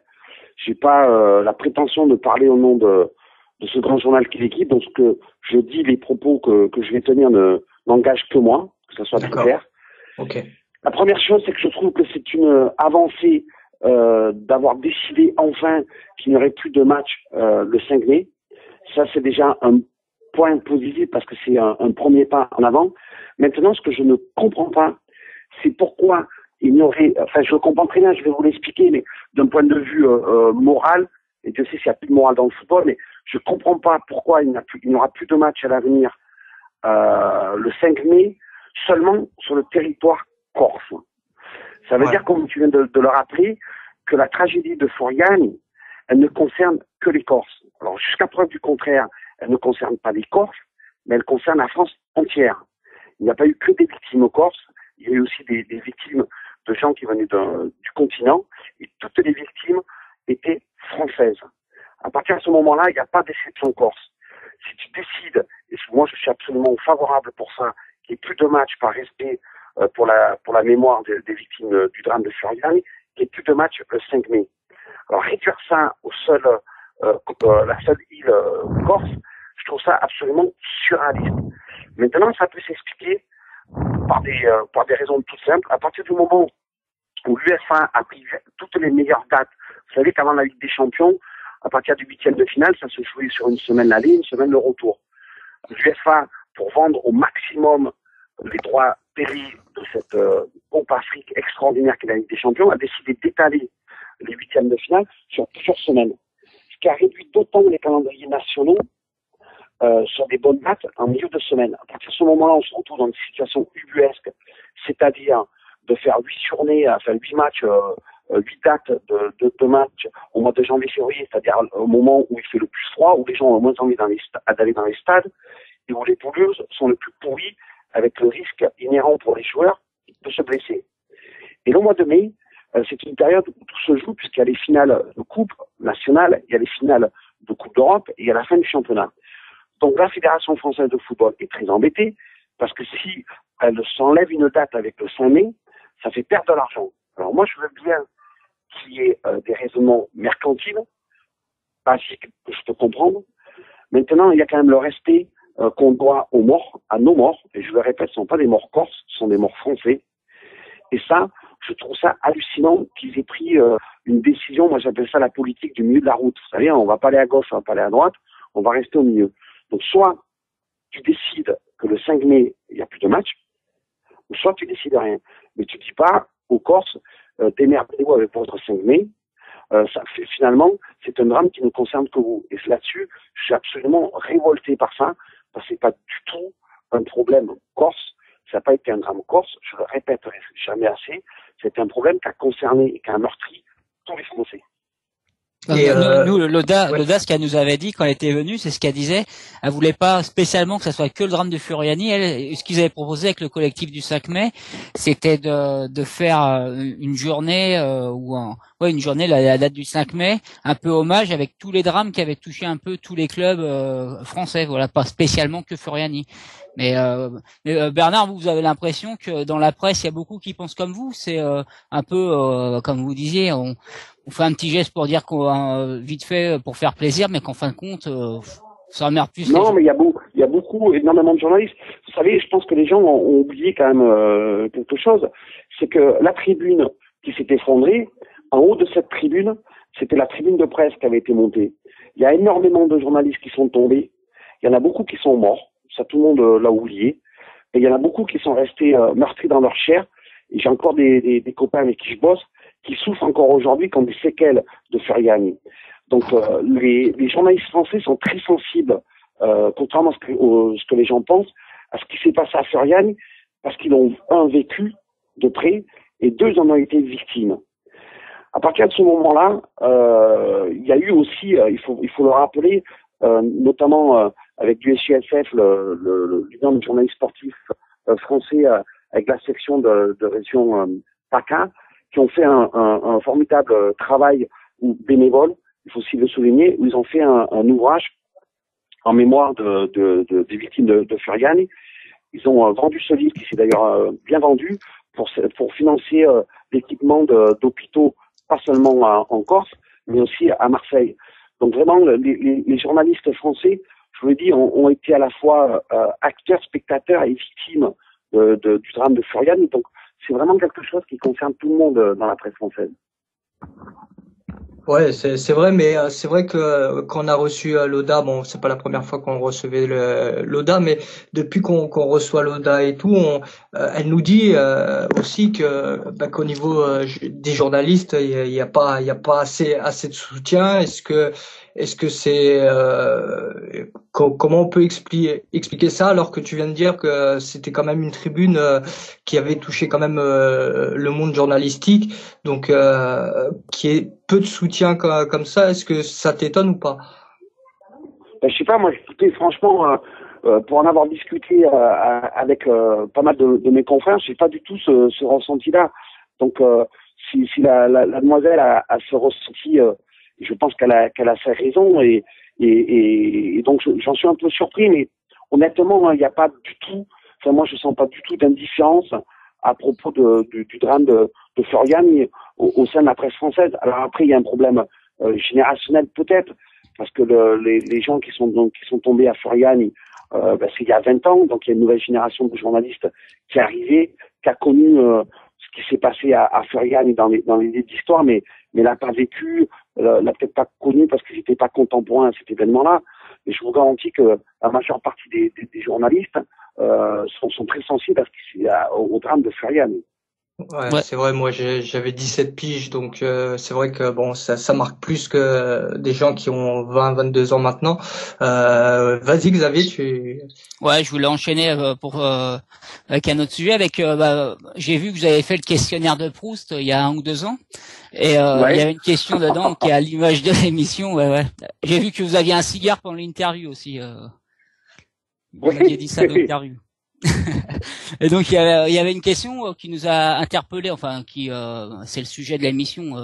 J'ai pas la prétention de parler au nom de ce grand journal qu'est L'Équipe. Donc ce que je dis, les propos que je vais tenir n'engagent que moi, que ça soit très clair. Ok. La première chose, c'est que je trouve que c'est une avancée d'avoir décidé enfin qu'il n'y aurait plus de match le 5 mai. Ça, c'est déjà un point positif parce que c'est un premier pas en avant. Maintenant, ce que je ne comprends pas, c'est pourquoi il n'y aurait, enfin, je comprends très bien, je vais vous l'expliquer, mais d'un point de vue moral, et Dieu sait s'il n'y a plus de morale dans le football, mais je comprends pas pourquoi il n'y aura plus de match à l'avenir le 5 mai seulement sur le territoire corse. Ça veut dire, comme tu viens de le rappeler, que la tragédie de Furiani, elle ne concerne que les Corses. Alors, jusqu'à preuve du contraire, elle ne concerne pas les Corses, mais elle concerne la France entière. Il n'y a pas eu que des victimes aux Corses, il y a eu aussi des victimes de gens qui venaient du continent, et toutes les victimes étaient françaises. À partir de ce moment-là, il n'y a pas d'exception corse. Si tu décides, et moi je suis absolument favorable pour ça, qu'il n'y ait plus de matchs par respect pour la mémoire des victimes du drame de Furiani, qu'il n'y ait plus de matchs le 5 mai. Alors réduire ça la seule île corse, je trouve ça absolument surréaliste. Maintenant, ça peut s'expliquer par des raisons toutes simples. À partir du moment où l'UEFA a pris toutes les meilleures dates, vous savez qu'avant la Ligue des Champions, à partir du 8e de finale, ça se jouait sur une semaine l'aller, une semaine le retour. L'UEFA, pour vendre au maximum les droits télé de cette Coupe Afrique extraordinaire qu'est la Ligue des Champions, a décidé d'étaler les 8e de finale sur plusieurs semaines. Ce qui a réduit d'autant les calendriers nationaux sur des bonnes dates en milieu de semaine. À partir de ce moment-là, on se retrouve dans une situation ubuesque, c'est-à-dire de faire 8 journées, enfin 8 matchs, 8 dates de matchs au mois de janvier-février, c'est-à-dire au moment où il fait le plus froid, où les gens ont moins envie d'aller dans les stades, et où les pelouses sont le plus pourries, avec le risque inhérent pour les joueurs de se blesser. Et le mois de mai, c'est une période où tout se joue, puisqu'il y a les finales de Coupe nationale, il y a les finales de Coupe d'Europe, et il y a la fin du championnat. Donc la Fédération française de football est très embêtée, parce que si elle s'enlève une date avec le 5 mai, ça fait perdre de l'argent. Alors moi, je veux bien qu'il y ait des raisonnements mercantiles, basiques, que je peux comprendre. Maintenant, il y a quand même le respect qu'on doit aux morts, à nos morts, et je le répète, ce ne sont pas des morts corses, ce sont des morts français. Et ça, je trouve ça hallucinant qu'ils aient pris une décision, moi j'appelle ça la politique du milieu de la route. Vous savez, on ne va pas aller à gauche, on ne va pas aller à droite, on va rester au milieu. Donc soit tu décides que le 5 mai, il n'y a plus de match, ou soit tu décides rien. Mais tu ne dis pas aux Corses, démerdez-vous avec votre 5 mai. Finalement, c'est un drame qui ne concerne que vous. Et là-dessus, je suis absolument révolté par ça, parce que c'est pas du tout un problème corse. Ça n'a pas été un drame corse, je le répéterai jamais assez. C'est un problème qui a concerné et qui a meurtri tous les Français. Et nous, Loda, ce qu'elle nous avait dit quand elle était venue, c'est ce qu'elle disait. Elle voulait pas spécialement que ça soit que le drame de Furiani. Elle, ce qu'ils avaient proposé avec le collectif du 5 mai, c'était de faire une journée une journée la date du 5 mai, un peu hommage avec tous les drames qui avaient touché un peu tous les clubs français. Voilà, pas spécialement que Furiani. Mais Bernard, vous avez l'impression que dans la presse, il y a beaucoup qui pensent comme vous. C'est un peu comme vous disiez, on fait un petit geste pour dire qu'on vite fait pour faire plaisir, mais qu'en fin de compte, ça emmerde plus. Non, mais il y a énormément de journalistes. Vous savez, je pense que les gens ont oublié quand même quelque chose, c'est que la tribune qui s'est effondrée, en haut de cette tribune, c'était la tribune de presse qui avait été montée. Il y a énormément de journalistes qui sont tombés. Il y en a beaucoup qui sont morts. Ça, tout le monde l'a oublié. Et il y en a beaucoup qui sont restés meurtris dans leur chair. Et j'ai encore des copains avec qui je bosse qui souffrent encore aujourd'hui comme des séquelles de Furiani. Donc les journalistes français sont très sensibles, contrairement à ce que les gens pensent, à ce qui s'est passé à Furiani, parce qu'ils l'ont, un, vécu de près, et deux, ils en ont été victimes. À partir de ce moment-là, il y a eu aussi, il faut le rappeler, notamment avec du SUSF, l'Union des journalistes sportifs français, avec la section de région PACA, qui ont fait un formidable travail bénévole, il faut aussi le souligner, où ils ont fait un ouvrage en mémoire des victimes de Furiani. Ils ont vendu ce livre, qui s'est d'ailleurs bien vendu, pour financer l'équipement d'hôpitaux, pas seulement en Corse, mais aussi à Marseille. Donc vraiment, les journalistes français, je vous le dis, ont été à la fois acteurs, spectateurs et victimes du drame de Furiani. Donc c'est vraiment quelque chose qui concerne tout le monde dans la presse française. Ouais, c'est vrai, mais c'est vrai que quand on a reçu Loda, bon, c'est pas la première fois qu'on recevait Loda, mais depuis qu'on reçoit Loda et tout, elle nous dit aussi que qu'au niveau des journalistes, il y a pas assez de soutien. Est-ce que c'est comment on peut expliquer ça alors que tu viens de dire que c'était quand même une tribune qui avait touché quand même le monde journalistique, donc qui est peu de soutien comme ça. Est-ce que ça t'étonne ou pas? Ben, je sais pas, moi, écoutez, franchement, pour en avoir discuté avec pas mal de mes confrères, j'ai pas du tout ce ressenti-là. Donc, si la demoiselle a ce ressenti, je pense qu'elle a ses raisons et donc j'en suis un peu surpris, mais honnêtement, il n'y a pas du tout, enfin moi je sens pas du tout d'indifférence à propos du drame de Florian au sein de la presse française. Alors après, il y a un problème générationnel peut-être, parce que les gens qui sont tombés à Florian, c'est il y a 20 ans, donc il y a une nouvelle génération de journalistes qui est arrivée, qui a connu ce qui s'est passé à Florian dans les livres d'histoire, mais l'a pas vécu, l'a peut-être pas connu parce qu'ils n'étaient pas contemporains à cet événement-là. Et je vous garantis que la majeure partie des journalistes sont très sensibles au drame de Florian. Ouais, c'est vrai, moi j'avais 17 piges, donc c'est vrai que bon, ça marque plus que des gens qui ont 22 ans maintenant. Vas-y Xavier, Ouais, je voulais enchaîner avec un autre sujet. J'ai vu que vous avez fait le questionnaire de Proust il y a 1 ou 2 ans, et il y avait une question dedans qui est à l'image de l'émission. Ouais. J'ai vu que vous aviez un cigare pendant l'interview aussi. Vous m'aviez dit ça dans l'interview. Et donc il y avait une question qui nous a interpellés, enfin c'est le sujet de l'émission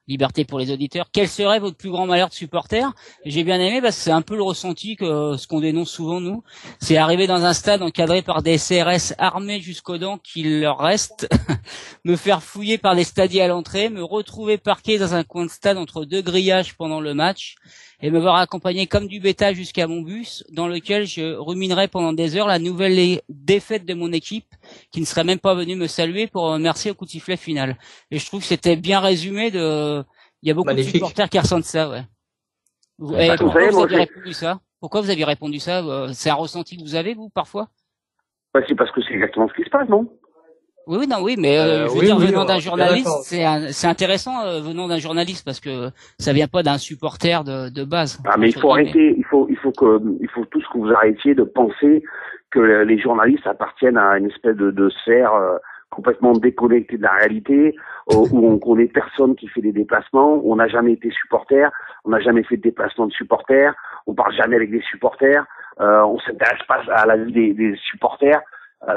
Liberté pour les auditeurs. Quel serait votre plus grand malheur de supporter? J'ai bien aimé parce que c'est un peu le ressenti que ce qu'on dénonce souvent nous, c'est arriver dans un stade encadré par des CRS armés jusqu'aux dents qu'il leur reste, me faire fouiller par les stadiers à l'entrée, me retrouver parqué dans un coin de stade entre 2 grillages pendant le match et me voir accompagné comme du bétail jusqu'à mon bus, dans lequel je ruminerai pendant des heures la nouvelle défaite de mon équipe, qui ne serait même pas venue me saluer pour remercier au coup de sifflet final. Et je trouve que c'était bien résumé il y a beaucoup de supporters qui ressentent ça, ouais. Et pourquoi vous avez répondu ça? Pourquoi vous avez répondu ça? C'est un ressenti que vous avez, vous, parfois? Bah, c'est parce que c'est exactement ce qui se passe, non? Oui, mais je veux dire, venant d'un journaliste, c'est intéressant venant d'un journaliste parce que ça vient pas d'un supporter de base. Ah, mais il faut arrêter, il faut tous que vous arrêtiez de penser que les journalistes appartiennent à une espèce de sphère complètement déconnectée de la réalité, où on connaît personne qui fait des déplacements, où on n'a jamais été supporter, on n'a jamais fait de déplacement de supporters, on parle jamais avec des supporters, on s'intéresse pas à la vie des supporters.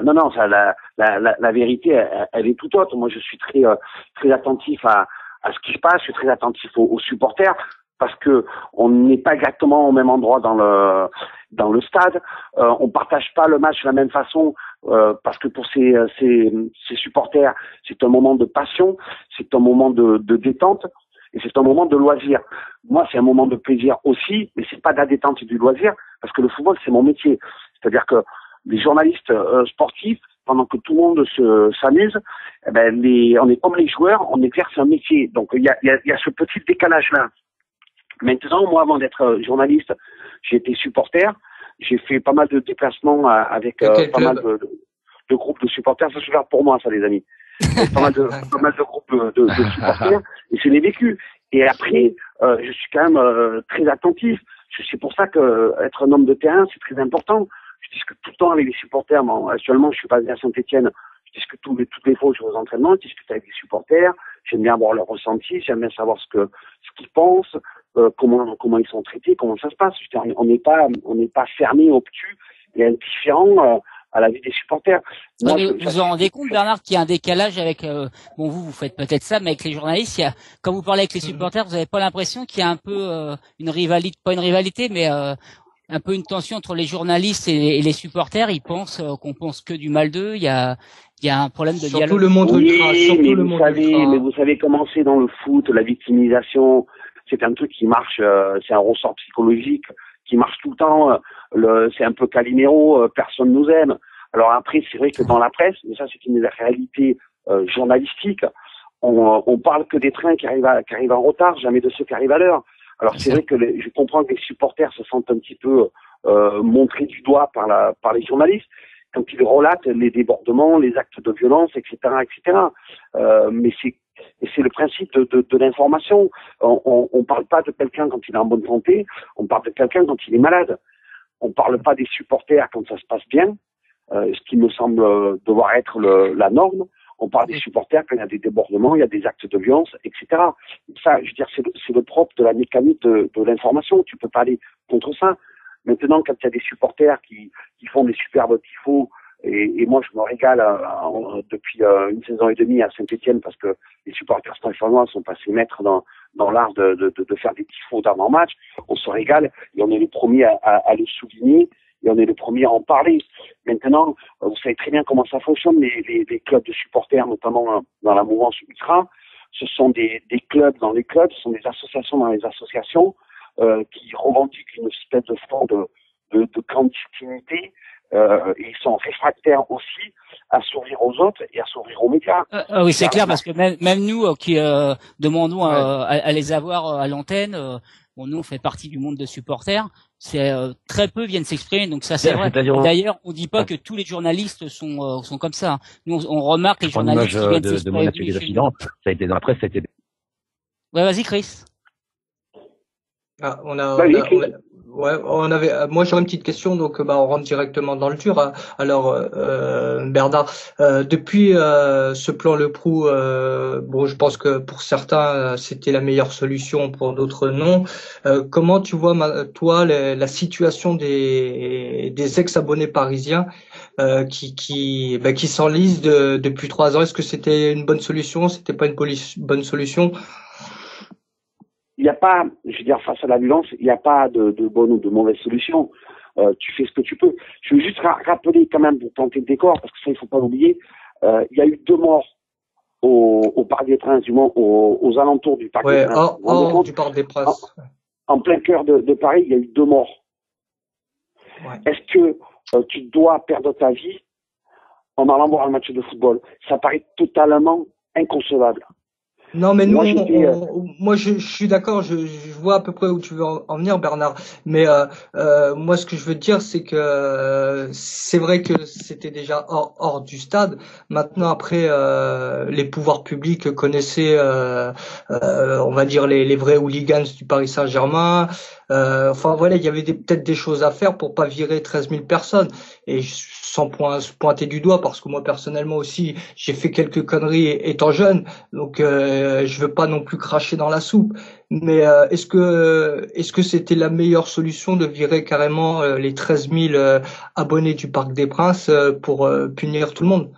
Non, ça, la vérité, elle est tout autre. Moi, je suis très attentif à ce qui se passe. Je suis très attentif aux supporters parce que on n'est pas exactement au même endroit dans le stade. On partage pas le match de la même façon parce que pour ces supporters, c'est un moment de passion, c'est un moment de détente et c'est un moment de loisir. Moi, c'est un moment de plaisir aussi, mais c'est pas de la détente et du loisir parce que le football, c'est mon métier. C'est-à-dire que les journalistes sportifs, pendant que tout le monde s'amuse, on est comme les joueurs, on exerce un métier. Donc il y a ce petit décalage-là. Maintenant, moi, avant d'être journaliste, j'ai été supporter. J'ai fait pas mal de déplacements avec pas mal de groupes de supporters. Ça se fait pour moi, ça, les amis. Pas mal de groupes de supporters. Et je l'ai vécu. Et après, je suis quand même très attentif. C'est pour ça que être un homme de terrain, c'est très important. Je discute tout le temps avec les supporters. Bon, actuellement, je suis basé à Saint-Etienne. Je discute toutes les fois où je vais aux entraînements. Je discute avec les supporters. J'aime bien avoir leur ressenti. J'aime bien savoir ce qu'ils pensent, comment ils sont traités, comment ça se passe. On n'est pas fermé, obtus et indifférent à la vie des supporters. Moi, vous vous rendez compte, Bernard, qu'il y a un décalage avec vous faites peut-être ça, mais avec les journalistes, quand vous parlez avec les supporters, vous n'avez pas l'impression qu'il y a un peu une rivalité, pas une rivalité, mais un peu une tension entre les journalistes et les supporters. Ils pensent qu'on pense que du mal d'eux. Il y a un problème de dialogue. Surtout le monde ultra. Mais vous savez comment c'est dans le foot, la victimisation. C'est un truc qui marche, c'est un ressort psychologique qui marche tout le temps. C'est un peu Calimero, personne nous aime. Alors après, c'est vrai que dans la presse, mais ça c'est une réalité journalistique, on parle que des trains qui arrivent en retard, jamais de ceux qui arrivent à l'heure. Alors c'est vrai que je comprends que les supporters se sentent un petit peu montrés du doigt par les journalistes quand ils relatent les débordements, les actes de violence, etc., etc. Mais c'est Et c'est le principe de l'information. On parle pas de quelqu'un quand il est en bonne santé, on parle de quelqu'un quand il est malade. On parle pas des supporters quand ça se passe bien, ce qui me semble devoir être la norme. On parle des supporters quand il y a des débordements, il y a des actes de violence, etc. Ça, je veux dire, c'est le propre de la mécanique de l'information. Tu peux pas aller contre ça. Maintenant, quand il y a des supporters qui font des superbes tifos, et moi je me régale depuis une saison et demie à Saint-Etienne parce que les supporters stéphanois sont passés maîtres dans l'art de faire des tifos d'avant-match. On se régale et on est les premiers à le souligner et on est les premiers à en parler. Maintenant, vous savez très bien comment ça fonctionne, les clubs de supporters, notamment dans la mouvance ultra. Ce sont des clubs dans les clubs, ce sont des associations dans les associations qui revendiquent une espèce de fond de clandestinité. Et ils sont réfractaires aussi à s'ouvrir aux autres et à s'ouvrir aux médias. Oui, c'est clair, parce que même nous qui demandons à les avoir à l'antenne, bon, nous on fait partie du monde de supporters, c'est très peu viennent s'exprimer, donc ça c'est vrai. D'ailleurs, on dit pas que tous les journalistes sont comme ça. Nous on remarque les journalistes qui viennent s'exprimer. Ça a été dans la presse, ça a été. Ouais, vas-y Chris. Ah, on avait. Moi, j'aurais une petite question, donc on rentre directement dans le dur. Hein. Alors, Bernard, depuis ce plan Le Prou, bon, je pense que pour certains c'était la meilleure solution, pour d'autres non. Comment tu vois, toi, la situation des ex-abonnés parisiens qui s'enlisent depuis 3 ans? Est-ce que c'était une bonne solution? C'était pas une bonne solution? Il n'y a pas, je veux dire, face à la violence, il n'y a pas de bonne ou de mauvaise solution. Tu fais ce que tu peux. Je veux juste rappeler quand même, pour planter le décor, parce que ça, il faut pas l'oublier, il y a eu 2 morts au Parc des Princes, du moins aux alentours du Parc des Princes. Hors du Parc des Princes. En plein cœur de Paris, il y a eu 2 morts. Ouais. Est-ce que tu dois perdre ta vie en allant voir un match de football? Ça paraît totalement inconcevable. Non, mais moi, je suis d'accord, je vois à peu près où tu veux en venir, Bernard. Mais moi, ce que je veux dire, c'est que c'est vrai que c'était déjà hors du stade. Maintenant, après, les pouvoirs publics connaissaient, on va dire, les vrais hooligans du Paris Saint-Germain. Enfin voilà, il y avait peut-être des choses à faire pour pas virer 13 000 personnes. Et sans pointer du doigt, parce que moi personnellement aussi, j'ai fait quelques conneries étant jeune, donc je veux pas non plus cracher dans la soupe. Mais est-ce que c'était la meilleure solution de virer carrément les 13 000 abonnés du Parc des Princes pour punir tout le monde?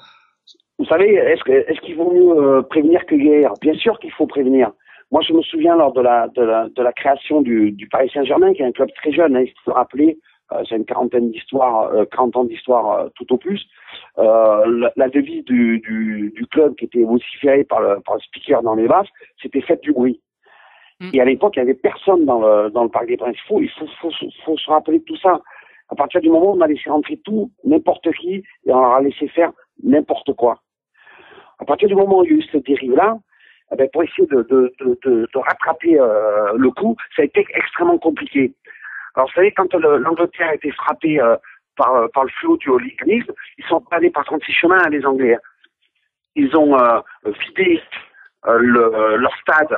Vous savez, est-ce qu'il vaut mieux prévenir que guérir? Bien sûr qu'il faut prévenir. Moi, je me souviens lors de la création du Paris Saint-Germain, qui est un club très jeune, il faut le rappeler, c'est une 40 ans d'histoire tout au plus. La devise du club qui était vociférée par le speaker dans les bases, c'était faites du bruit. Et à l'époque, il n'y avait personne dans le Parc des Princes. Il faut se rappeler de tout ça. À partir du moment où on a laissé rentrer tout, n'importe qui, et on leur a laissé faire n'importe quoi. À partir du moment où il y a eu cette dérive-là, pour essayer de rattraper le coup, ça a été extrêmement compliqué. Alors, vous savez, quand l'Angleterre a été frappée par le fléau du hooliganisme, ils sont allés par 36 chemins, les Anglais. Ils ont vidé leur stade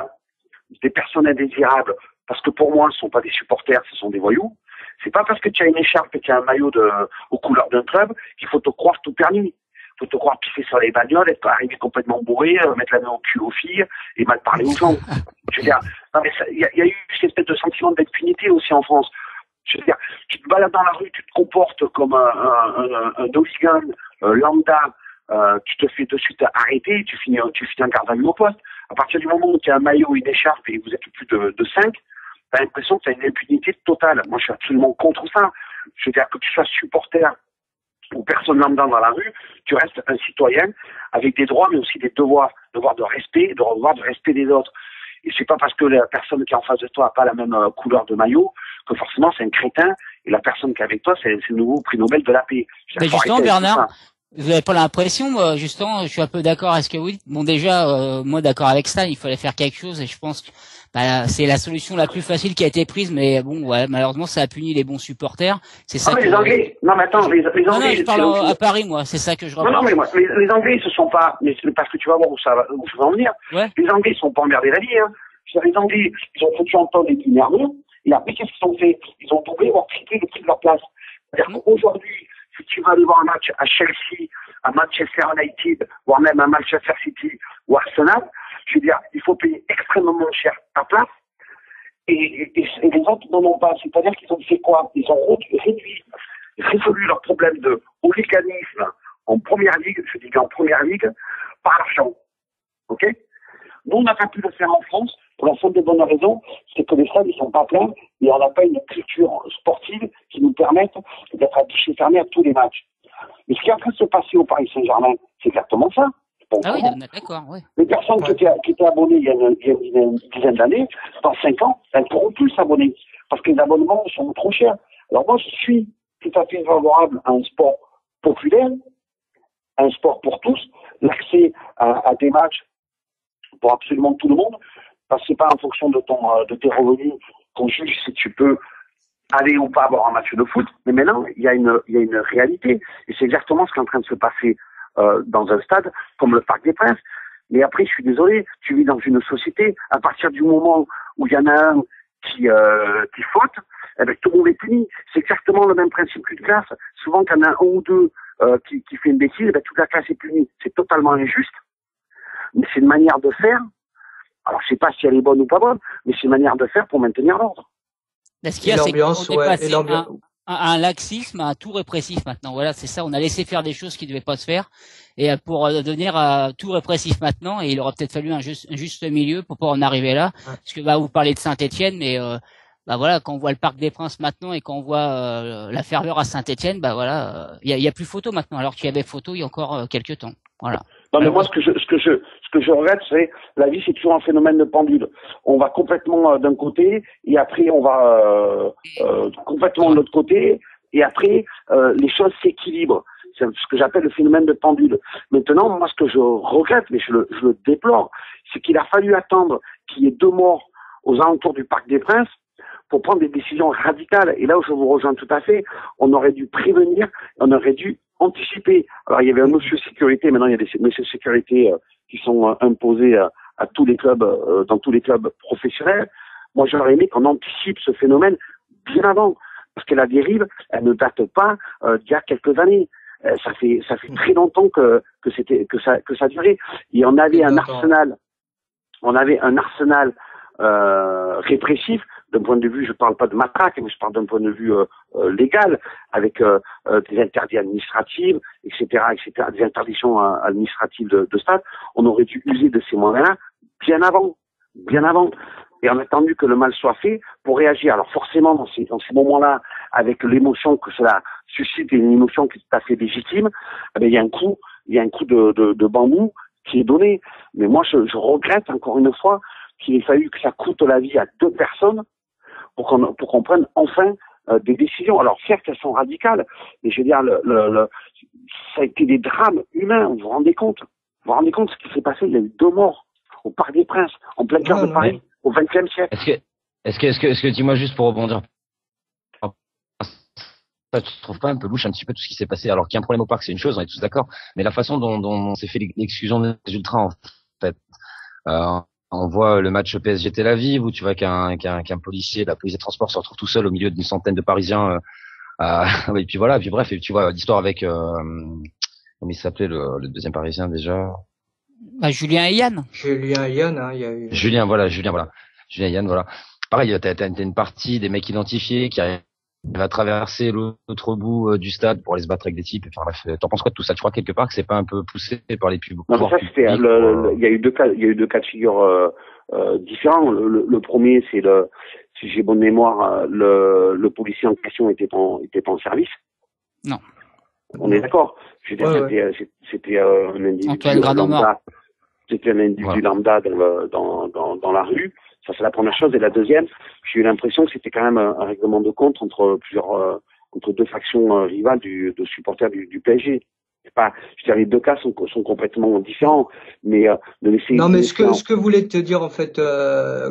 des personnes indésirables, parce que pour moi, ce ne sont pas des supporters, ce sont des voyous. C'est pas parce que tu as une écharpe et tu as un maillot aux couleurs d'un club qu'il faut te croire tout permis. Il faut te croire pisser sur les bagnoles, être arrivé complètement bourré, mettre la main au cul aux filles et mal parler aux gens. Je veux dire, il y a eu cette espèce de sentiment d'impunité aussi en France. Je veux dire, tu te balades dans la rue, tu te comportes comme un hooligan lambda, tu te fais de suite arrêter, tu finis en garde à vue au poste. À partir du moment où tu as un maillot, une écharpe et vous êtes plus de 5, tu as l'impression que tu as une impunité totale. Moi, je suis absolument contre ça. Je veux dire, que tu sois supporter ou personne lambda dans la rue, tu restes un citoyen avec des droits, mais aussi des devoirs de respect, devoir de respect des autres. Et c'est pas parce que la personne qui est en face de toi n'a pas la même couleur de maillot que forcément c'est un crétin, et la personne qui est avec toi, c'est le nouveau prix Nobel de la paix. Mais justement, Bernard, vous n'avez pas l'impression, justement, je suis un peu d'accord avec ce que vous dites. Bon, déjà, moi d'accord avec ça, il fallait faire quelque chose, et je pense que c'est la solution la plus facile qui a été prise, mais bon, ouais, malheureusement, ça a puni les bons supporters. C'est ça. Mais les Anglais, non, mais attends, les Anglais. Non, je parle à Paris, moi. C'est ça que je remarque. Non, mais les Anglais, ils se sont pas, mais c'est parce que tu vas voir où je veux en venir. Ouais. Les Anglais, ils sont pas emmerdés la vie, hein. Les Anglais, ils ont foutu en temps des dîners nerveux, et après, qu'est-ce qu'ils ont fait? Ils ont doublé, voire triplé le prix de leur place. C'est-à-dire qu'aujourd'hui, si tu vas aller voir un match à Chelsea, à Manchester United, voire même à Manchester City ou Arsenal, je veux dire, il faut payer extrêmement cher ta place. Et les autres n'en ont pas. C'est-à-dire qu'ils ont fait quoi? Ils ont résolu leur problème de hooliganisme en première ligue, je dis en première ligue, par l'argent. Ok? Nous, on n'a pas pu le faire en France, pour la simple et bonne raison, c'est que les stades, ils sont pas pleins, et on n'a pas une culture sportive qui nous permette d'être à guichet fermé à tous les matchs. Mais ce qui est en train de se passer au Paris Saint-Germain, c'est exactement ça. Ah oui, d'accord, oui. Les personnes qui étaient abonnées il y a une dizaine d'années, dans 5 ans, elles ne pourront plus s'abonner, parce que les abonnements sont trop chers. Alors moi, je suis tout à fait favorable à un sport populaire, un sport pour tous, l'accès à des matchs pour absolument tout le monde, parce que c'est pas en fonction de tes revenus qu'on juge si tu peux aller ou pas avoir un match de foot. Mais maintenant, il y a une réalité, et c'est exactement ce qui est en train de se passer dans un stade comme le Parc des Princes. Mais après, je suis désolé, tu vis dans une société, à partir du moment où il y en a un qui faute, eh ben, tout le monde est puni. C'est exactement le même principe qu'une classe. Souvent, quand il y en a un ou deux qui fait une bêtise, eh ben, toute la classe est punie. C'est totalement injuste, mais c'est une manière de faire. Alors, je sais pas si elle est bonne ou pas bonne, mais c'est une manière de faire pour maintenir l'ordre. Ce qu'il y a, c'est qu'on est passé un laxisme, un tout répressif maintenant. Voilà, c'est ça. On a laissé faire des choses qui ne devaient pas se faire, et pour devenir tout répressif maintenant. Et il aurait peut-être fallu un juste milieu pour pas en arriver là. Parce que vous parlez de Saint-Étienne, mais voilà, quand on voit le Parc des Princes maintenant et quand on voit la ferveur à Saint-Étienne, voilà, il y a plus photo maintenant, alors qu'il y avait photo il y a encore quelques temps. Voilà. Non, mais moi, ce que je regrette, c'est la vie, c'est toujours un phénomène de pendule. On va complètement d'un côté, et après on va complètement de l'autre côté, et après les choses s'équilibrent. C'est ce que j'appelle le phénomène de pendule. Maintenant, moi, ce que je regrette, mais je le déplore, c'est qu'il a fallu attendre qu'il y ait 2 morts aux alentours du Parc des Princes pour prendre des décisions radicales. Et là où je vous rejoins tout à fait, on aurait dû prévenir, on aurait dû anticiper. Alors, il y avait un monsieur sécurité, maintenant il y a des messieurs sécurité qui sont imposés à tous les clubs, dans tous les clubs professionnels. Moi, j'aurais aimé qu'on anticipe ce phénomène bien avant, parce que la dérive, elle ne date pas d'il y a quelques années. Ça fait très longtemps que ça durait. Et on avait un arsenal répressif, d'un point de vue, je parle pas de matraque, mais je parle d'un point de vue légal, avec des interdits administratifs, etc., des interdictions administratives de stade. On aurait dû user de ces moyens-là bien avant. Et on a attendu que le mal soit fait pour réagir. Alors forcément, dans ces moments-là, avec l'émotion que cela suscite, et une émotion qui est tout à fait légitime, eh bien, il y a un coup de bambou qui est donné. Mais moi, je regrette encore une fois qu'il ait fallu que ça coûte la vie à 2 personnes pour qu'on prenne enfin des décisions. Alors certes, elles sont radicales, mais je veux dire, ça a été des drames humains. Vous vous rendez compte ce qui s'est passé? Il y a eu 2 morts au Parc des Princes, en plein cœur de Paris, au XXe siècle. Est-ce que dis-moi juste pour rebondir, tu trouves pas un peu louche un petit peu tout ce qui s'est passé? Alors qu'il y a un problème au parc, c'est une chose, on est tous d'accord, mais la façon dont s'est fait l'exclusion des ultras, en fait. On voit le match PSG Tel Aviv où tu vois qu'un policier, la police des transports se retrouve tout seul au milieu d'une centaine de Parisiens. Et puis voilà, puis bref, et tu vois l'histoire avec comment il s'appelait le deuxième Parisien déjà? Julien et Yann. Julien et Yann, hein, il y a eu. Julien et Yann, voilà. Pareil, t'as une partie des mecs identifiés qui arrivent à traverser l'autre bout du stade pour aller se battre avec des types. Enfin bref, t'en penses quoi de tout ça? Tu crois quelque part que c'est pas un peu poussé par les pubs? Non, mais ça c'était il y a eu 2 cas de figure différents. Le premier, c'est si j'ai bonne mémoire, le policier en question était pas en service. Non. On est d'accord. C'était un individu lambda. C'était un individu lambda dans la rue. Ça, c'est la première chose. Et la deuxième, j'ai eu l'impression que c'était quand même un règlement de compte entre 2 factions rivales de supporters du PSG. C'est pas, je veux dire, les deux cas sont complètement différents, mais de laisser. Non, mais ce que voulait te dire en fait,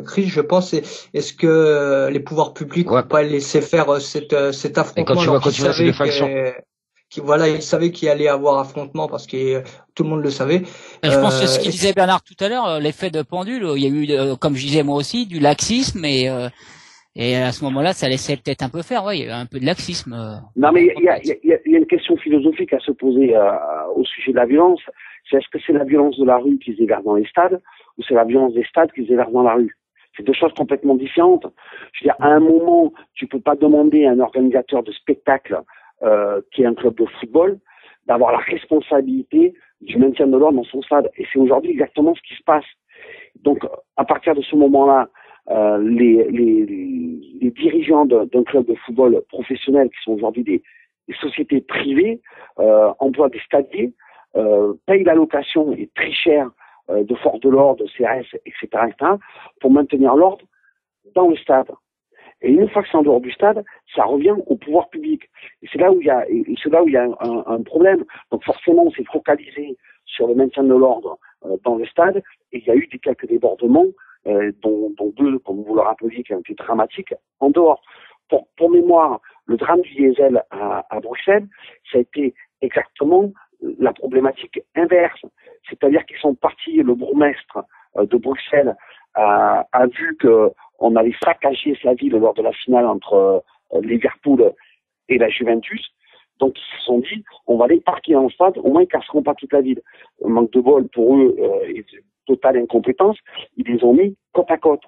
Chris, je pense, est-ce que les pouvoirs publics n'ont pas laissé faire cet affrontement? Et quand tu vois continuer ces deux factions. Voilà, ils savaient qu'il allait avoir affrontement parce que tout le monde le savait. Je pense que ce qu'il disait Bernard tout à l'heure, l'effet de pendule, il y a eu, comme je disais moi aussi, du laxisme et à ce moment-là, ça laissait peut-être un peu faire. Ouais, il y a eu un peu de laxisme. Non, mais il y a une question philosophique à se poser au sujet de la violence. C'est est-ce que c'est la violence de la rue qui se déverse dans les stades ou c'est la violence des stades qui se déverse dans la rue? C'est deux choses complètement différentes. Je veux dire, à un moment, tu peux pas demander à un organisateur de spectacle qui est un club de football d'avoir la responsabilité du maintien de l'ordre dans son stade. Et c'est aujourd'hui exactement ce qui se passe. Donc, à partir de ce moment-là, les dirigeants d'un club de football professionnel qui sont aujourd'hui des sociétés privées emploient des stadiers, payent la location et très cher de force de l'ordre, de CRS, etc., pour maintenir l'ordre dans le stade. Et une fois que c'est en dehors du stade, ça revient au pouvoir public. Et c'est là où il y a un problème. Donc forcément, on s'est focalisé sur le maintien de l'ordre dans le stade, et il y a eu quelques débordements, dont deux, comme vous le rappeliez, qui ont été dramatiques, en dehors. Pour mémoire, le drame du diesel à Bruxelles, ça a été exactement la problématique inverse. C'est-à-dire qu'ils sont partis, le bourgmestre de Bruxelles a vu que on allait saccager sa ville lors de la finale entre Liverpool et la Juventus. Donc ils se sont dit, on va les parquer en stade, au moins ils casseront pas toute la ville. Manque de bol pour eux, et totale incompétence, ils les ont mis côte à côte.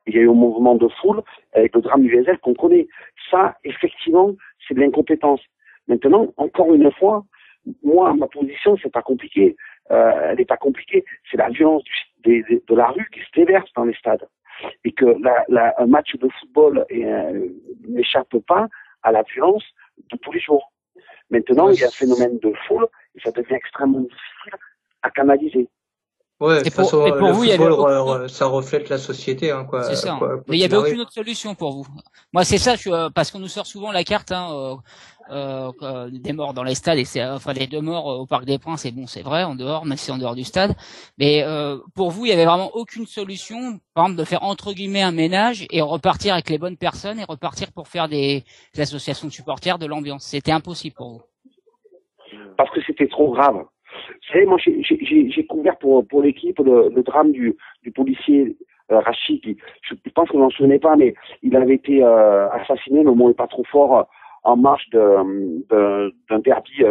Il y a eu un mouvement de foule avec le drame du diesel qu'on connaît. Ça, effectivement, c'est de l'incompétence. Maintenant, encore une fois, moi, ma position, c'est pas compliqué. Elle n'est pas compliquée. C'est la violence de la rue qui se déverse dans les stades. Et que un match de football n'échappe pas à la violence de tous les jours. Maintenant, il y a un phénomène de foule et ça devient extrêmement difficile à canaliser. Ouais, de toute façon, le football, ça reflète la société, hein, quoi. C'est ça. Mais il y avait aucune autre solution pour vous. Moi, c'est ça, parce qu'on nous sort souvent la carte, des morts dans les stades, et enfin, des 2 morts au Parc des Princes, et bon, c'est vrai, en dehors, même si c'est en dehors du stade. Mais, pour vous, il y avait vraiment aucune solution, par exemple, de faire, entre guillemets, un ménage, et repartir avec les bonnes personnes, et repartir pour faire des associations de supporters, de l'ambiance. C'était impossible pour vous. Parce que c'était trop grave. Vous savez, moi, j'ai couvert pour l'équipe le drame du policier Rachid, qui, je pense que vous n'en souvenez pas, mais il avait été assassiné, le mot est pas trop fort, en marche d'un derby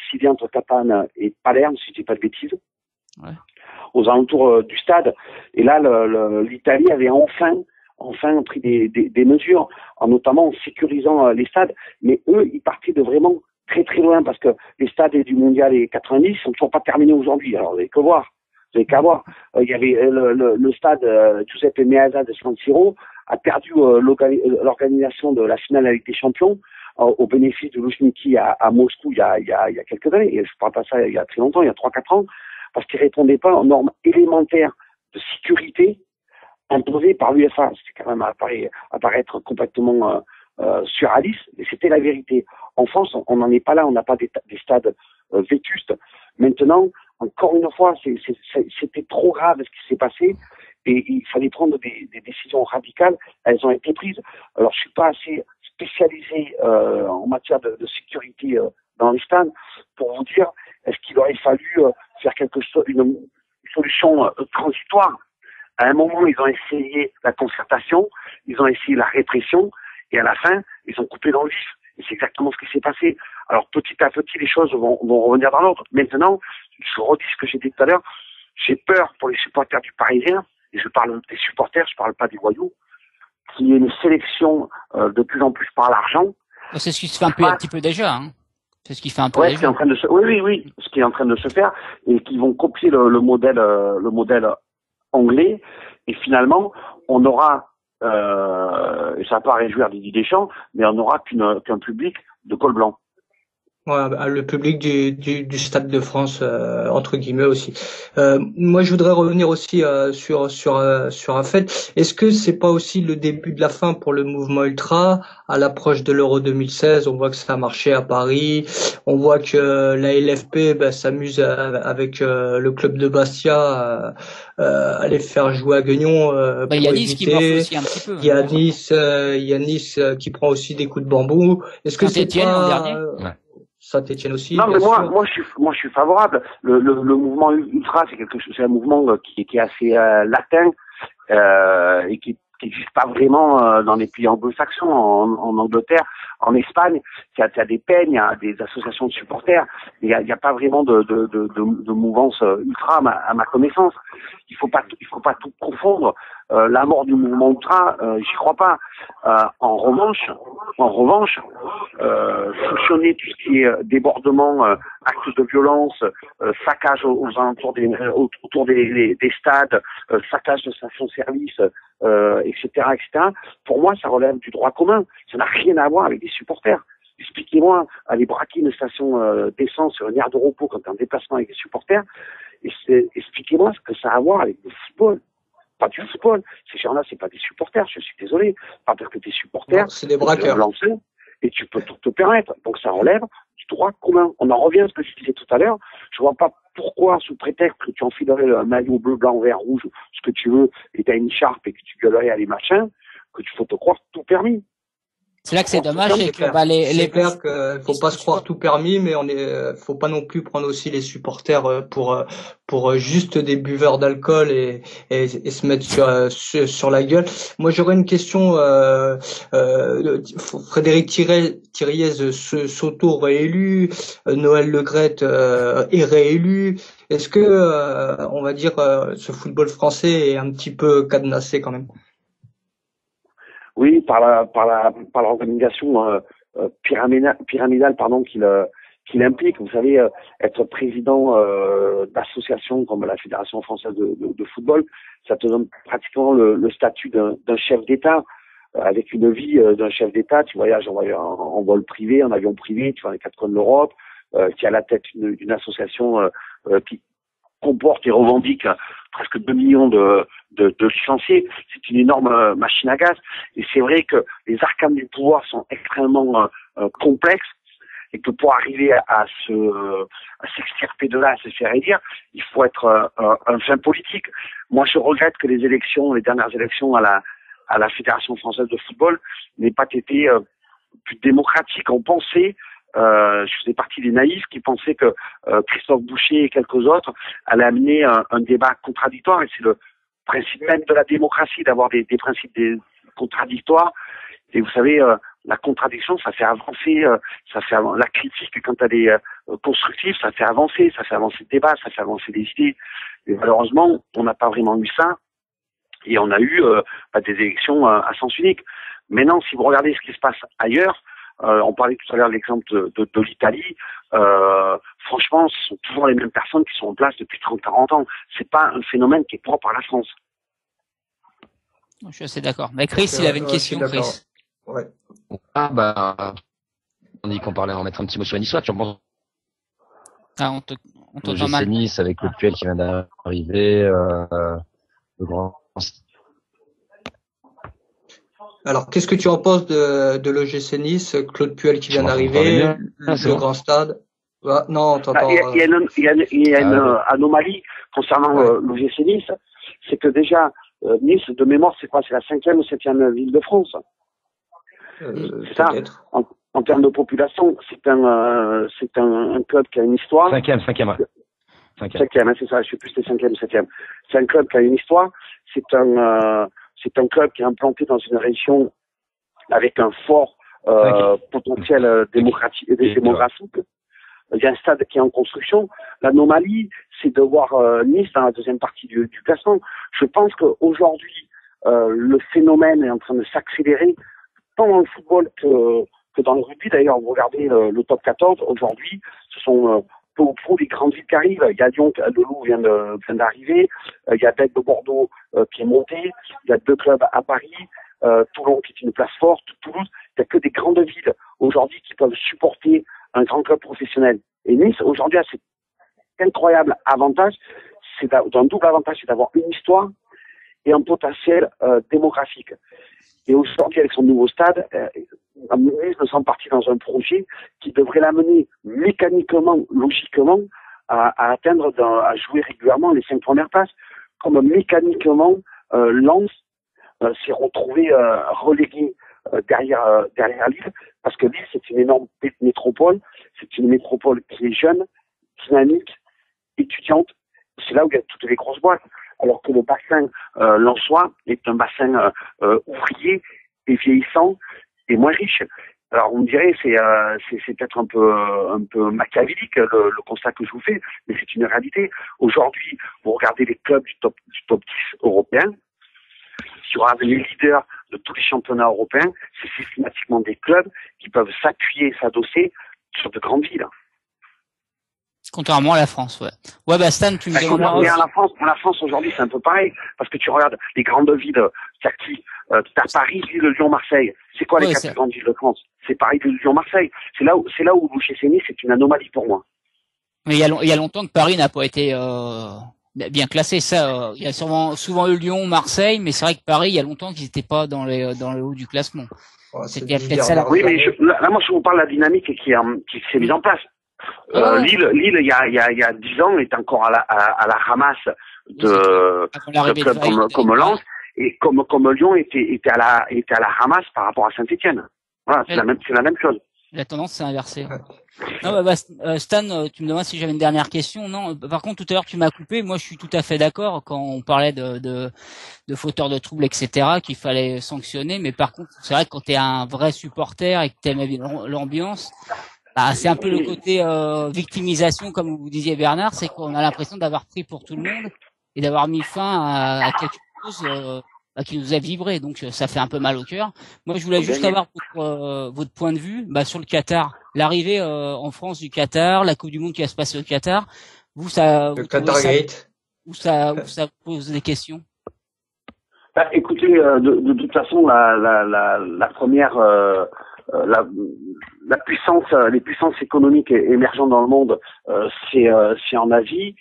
sicilien entre Catane et Palerme, si je dis pas de bêtises, ouais, aux alentours du stade. Et là, l'Italie avait enfin pris des mesures, notamment en sécurisant les stades, mais eux, ils partaient de vraiment très très loin, parce que les stades du Mondial et 90 sont toujours pas terminés aujourd'hui. Alors vous avez qu'à voir. Il y avait le stade Giuseppe Meazza de San Siro a perdu l'organisation de la finale avec des champions au bénéfice de Loujniki à Moscou il y a quelques années. Et je parle pas ça il y a très longtemps, il y a 3-4 ans, parce qu'ils répondaient pas aux normes élémentaires de sécurité imposées par l'UEFA. C'était quand même apparaître complètement surréaliste, mais c'était la vérité. En France, on n'en est pas là, on n'a pas des stades vétustes. Maintenant, encore une fois, c'était trop grave ce qui s'est passé, et il fallait prendre des décisions radicales. Elles ont été prises. Alors, je suis pas assez spécialisé en matière de sécurité dans les stades pour vous dire est-ce qu'il aurait fallu faire quelque chose, une solution transitoire. À un moment, ils ont essayé la concertation, ils ont essayé la répression, et à la fin, ils ont coupé dans le vif. Et c'est exactement ce qui s'est passé. Alors, petit à petit, les choses vont revenir dans l'ordre. Maintenant, je redis ce que j'ai dit tout à l'heure, j'ai peur pour les supporters du Parisien, et je parle des supporters, je parle pas des voyous, qu'il y ait une sélection de plus en plus par l'argent. C'est ce qui se fait un petit peu déjà, hein. C'est ce qui fait un peu déjà. Ce qui est en train de ce qui est en train de se faire, et qui vont copier le modèle anglais, et finalement, on aura et ça va pas réjouir Didier Deschamps, mais on n'aura qu'un public de col blanc. Ouais, bah, le public du Stade de France entre guillemets aussi. Moi, je voudrais revenir aussi sur un fait. Est-ce que c'est pas aussi le début de la fin pour le mouvement ultra à l'approche de l'Euro 2016? On voit que ça a marché à Paris. On voit que la LFP s'amuse avec le club de Bastia à les faire jouer à Guignon Il y pour a Nice qui morfle éviter. aussi un petit peu. Il y a Nice qui prend aussi des coups de bambou. Est-ce que c'est Saint-Étienne l'an pas dernier. Ouais. Saint-Étienne aussi, Non, bien mais sûr. moi, je suis favorable. Le mouvement ultra, c'est quelque chose, c'est un mouvement qui est assez latin et qui n'existe pas vraiment dans les pays anglo-saxons, en Angleterre, en Espagne. Il y a des peines, il y a des associations de supporters. Il y a pas vraiment de mouvance ultra à ma connaissance. Il faut pas tout confondre. La mort du mouvement ultra, j'y crois pas. En revanche, sanctionner tout ce qui est débordement, actes de violence, saccage aux alentours autour des stades, saccage de stations-service, etc. Pour moi, ça relève du droit commun. Ça n'a rien à voir avec des supporters. Expliquez-moi, aller braquer une station d'essence sur une aire de repos quand tu es en déplacement avec des supporters, expliquez-moi ce que ça a à voir avec le football. Pas du football. Ces gens-là, c'est pas des supporters, je suis désolé. Pas parce que t'es supporter, C'est des braqueurs. Et tu peux tout te permettre. Donc ça relève du droit commun. On en revient à ce que je disais tout à l'heure. Je vois pas pourquoi, sous prétexte que tu enfilerais un maillot bleu, blanc, vert, rouge, ce que tu veux, et t'as une écharpe et que tu gueulerais à les machins, que tu faut te croire tout permis. C'est là que c'est dommage, c'est que c'est clair qu'il faut pas se croire tout permis, mais faut pas non plus prendre aussi les supporters pour juste des buveurs d'alcool et se mettre sur la gueule. Moi, j'aurais une question. Frédéric Thiriez s'auto-réélu, Noël Le Graët est réélu. Est-ce que on va dire ce football français est un petit peu cadenassé quand même? Oui, par l'organisation pyramidale qu'il implique. Vous savez, être président d'associations comme la Fédération française de football, ça te donne pratiquement le statut d'un chef d'État, avec une vie d'un chef d'État. Tu voyages en vol privé, en avion privé, tu vas dans les quatre coins de l'Europe, tu es à la tête d'une association qui comporte et revendique presque 2 millions de licenciés. C'est une énorme machine à gaz. Et c'est vrai que les arcanes du pouvoir sont extrêmement complexes et que pour arriver à s'extirper de là, à se faire élire, il faut être un fin politique. Moi, je regrette que les dernières élections à la Fédération française de football n'aient pas été plus démocratiques. On pensait je faisais partie des naïfs qui pensaient que Christophe Boucher et quelques autres allaient amener un débat contradictoire, et c'est le principe même de la démocratie d'avoir des principes contradictoires. Et vous savez, la contradiction, ça fait avancer, la critique quand elle est constructive, ça fait avancer le débat, ça fait avancer les idées. Et malheureusement, on n'a pas vraiment eu ça, et on a eu des élections à sens unique. Maintenant, si vous regardez ce qui se passe ailleurs, on parlait tout à l'heure de l'exemple de l'Italie. Franchement, ce sont toujours les mêmes personnes qui sont en place depuis 30-40 ans. C'est pas un phénomène qui est propre à la France. Je suis assez d'accord. Mais Chris, il avait une question, Chris. Ouais. On dit qu'on parlait en mettre un petit mot sur Nice. Tu en penses? On t'entend mal. Nice avec le Puel qui vient d'arriver, le grand. Alors, qu'est-ce que tu en penses de l'OGC Nice, Claude Puel qui vient d'arriver, le grand stade? Non, t'entends. Il y a une anomalie concernant l'OGC Nice, c'est que déjà Nice, de mémoire, c'est quoi? C'est la 5e ou 7e ville de France. C'est ça. En termes de population, c'est un club qui a une histoire. 5e, hein, c'est ça. Je sais plus si c'est 5e ou 7e. C'est un club qui a une histoire. C'est un club qui est implanté dans une région avec un fort potentiel démographique. Il y a un stade qui est en construction. L'anomalie, c'est de voir Nice dans la deuxième partie du classement. Je pense qu'aujourd'hui, le phénomène est en train de s'accélérer, tant dans le football que dans le rugby. D'ailleurs, vous regardez le top 14, aujourd'hui, ce sont peu ou prou les grandes villes qui arrivent. Il y a Lyon, Loup vient d'arriver. Il y a Bègle de Bordeaux qui est monté. Il y a 2 clubs à Paris. Toulon qui est une place forte. Toulouse. Il n'y a que des grandes villes aujourd'hui qui peuvent supporter un grand club professionnel. Et Nice, aujourd'hui, a cet incroyable avantage, c'est un double avantage, c'est d'avoir une histoire et un potentiel démographique. Et aujourd'hui, avec son nouveau stade, Nice me semble parti dans un projet qui devrait l'amener mécaniquement, logiquement, à atteindre, à jouer régulièrement les 5 premières places, comme mécaniquement Lens s'est retrouvé relégué derrière Lille, parce que Lille, c'est une énorme métropole, c'est une métropole qui est jeune, dynamique, étudiante, c'est là où il y a toutes les grosses boîtes, alors que le bassin lensois est un bassin ouvrier et vieillissant et moins riche. Alors on me dirait c'est peut-être un peu machiavélique le constat que je vous fais, mais c'est une réalité. Aujourd'hui, vous regardez les clubs du top 10 européen, si vous regardez les leaders de tous les championnats européens, c'est systématiquement des clubs qui peuvent s'appuyer et s'adosser sur de grandes villes. Contrairement à la France, ouais. Ouais, bah Stan, tu me demandes. Mais la France aujourd'hui, c'est un peu pareil, parce que tu regardes les grandes villes, t'as Paris, Lille, Lyon, Marseille. C'est quoi les 4 grandes villes de France? C'est Paris, Lyon, Marseille. C'est là où l'OGC Nice, c'est une anomalie pour moi. Mais il y a longtemps que Paris n'a pas été bien classé. Ça, il y a souvent eu Lyon, Marseille, mais c'est vrai que Paris, il y a longtemps qu'ils n'étaient pas dans le haut du classement. Ouais, c'était peut-être ça. Oui, mais là, moi, je vous parle de la dynamique qui s'est mise en place. Lille, il y a 10 ans, est encore à la ramasse de clubs comme Lens, et comme Lyon était à la ramasse par rapport à Saint-Étienne. Voilà, c'est la même chose. La tendance s'est inversée. Non, Stan, tu me demandes si j'avais une dernière question. Non, par contre, tout à l'heure, tu m'as coupé. Moi, je suis tout à fait d'accord quand on parlait de fauteurs de troubles, etc., qu'il fallait sanctionner. Mais par contre, c'est vrai que quand t'es un vrai supporter et que t'aimes l'ambiance, bah, c'est un peu le côté victimisation, comme vous disiez Bernard, c'est qu'on a l'impression d'avoir pris pour tout le monde et d'avoir mis fin à quelque chose qui nous a vibré. Donc ça fait un peu mal au cœur. Moi, je voulais juste avoir votre point de vue sur le Qatar, l'arrivée en France du Qatar, la Coupe du Monde qui va se passer au Qatar. Vous, ça, le Qatar Gate. Où ça pose des questions. Bah, écoutez, de toute façon, la première la puissance, les puissances économiques émergentes dans le monde, c'est en Asie,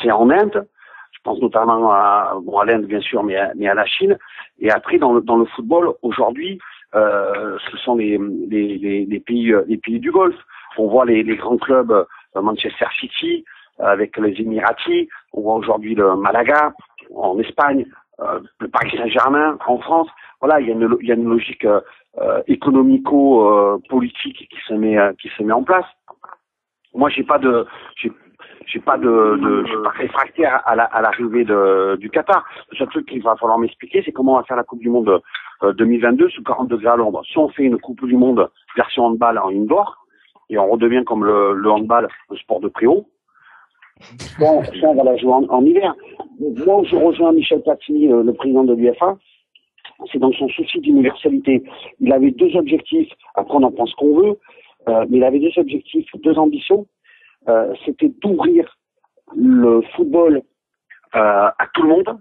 c'est en Inde. Je pense notamment à l'Inde bien sûr, mais à la Chine. Et après dans le football aujourd'hui, ce sont les pays du Golfe. On voit les grands clubs, Manchester City avec les Émiratis. On voit aujourd'hui le Malaga en Espagne, le Paris Saint-Germain en France. Voilà, il y a une logique économico-politique qui se met en place. Moi, je suis pas réfractaire à l'arrivée du Qatar. Le seul truc qu'il va falloir m'expliquer, c'est comment on va faire la Coupe du Monde 2022 sous 40 degrés à l'ombre. Si on fait une Coupe du Monde version handball en indoor, et on redevient comme le handball, le sport de préau, on va la jouer en hiver. Moi, je rejoins Michel Platini, le président de l'UEFA. C'est dans son souci d'universalité. Il avait 2 objectifs. Après, on en pense qu'on veut, mais il avait 2 objectifs, 2 ambitions. C'était d'ouvrir le football à tout le monde,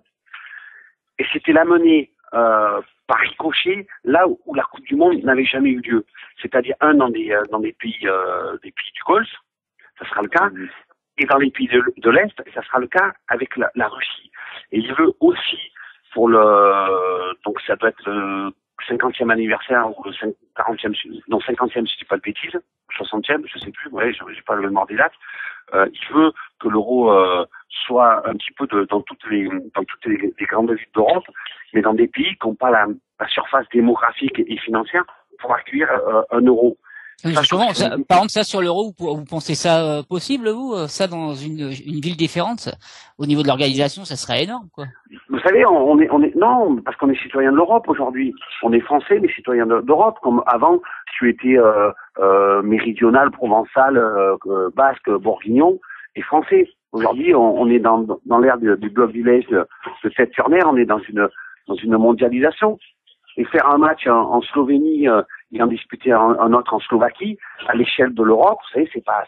et c'était l'amener par ricochet là où la Coupe du Monde n'avait jamais eu lieu. C'est-à-dire dans des pays du Golfe, ça sera le cas, et dans les pays de l'Est, ça sera le cas avec la Russie. Et il veut aussi donc ça doit être le 50e anniversaire ou le 50e si je dis pas de bêtises, 60e, je sais plus, ouais, j'ai pas le mémoire des dates. Il veut que l'euro soit un petit peu dans toutes les grandes villes d'Europe, mais dans des pays qui n'ont pas la surface démographique et financière pour accueillir un euro. Justement, par exemple, ça sur l'euro, vous pensez ça possible, vous, ça dans une ville différente, au niveau de l'organisation, ça serait énorme, quoi. Vous savez, non, parce qu'on est citoyen de l'Europe aujourd'hui. On est français, mais citoyen d'Europe, comme avant, tu étais méridional, provençal, basque, bourguignon et français. Aujourd'hui, on est dans l'ère du bloc village de Sète-sur-Mer, on est dans une mondialisation. Et faire un match en Slovénie et en disputer un autre en Slovaquie, à l'échelle de l'Europe, vous savez, c'est pas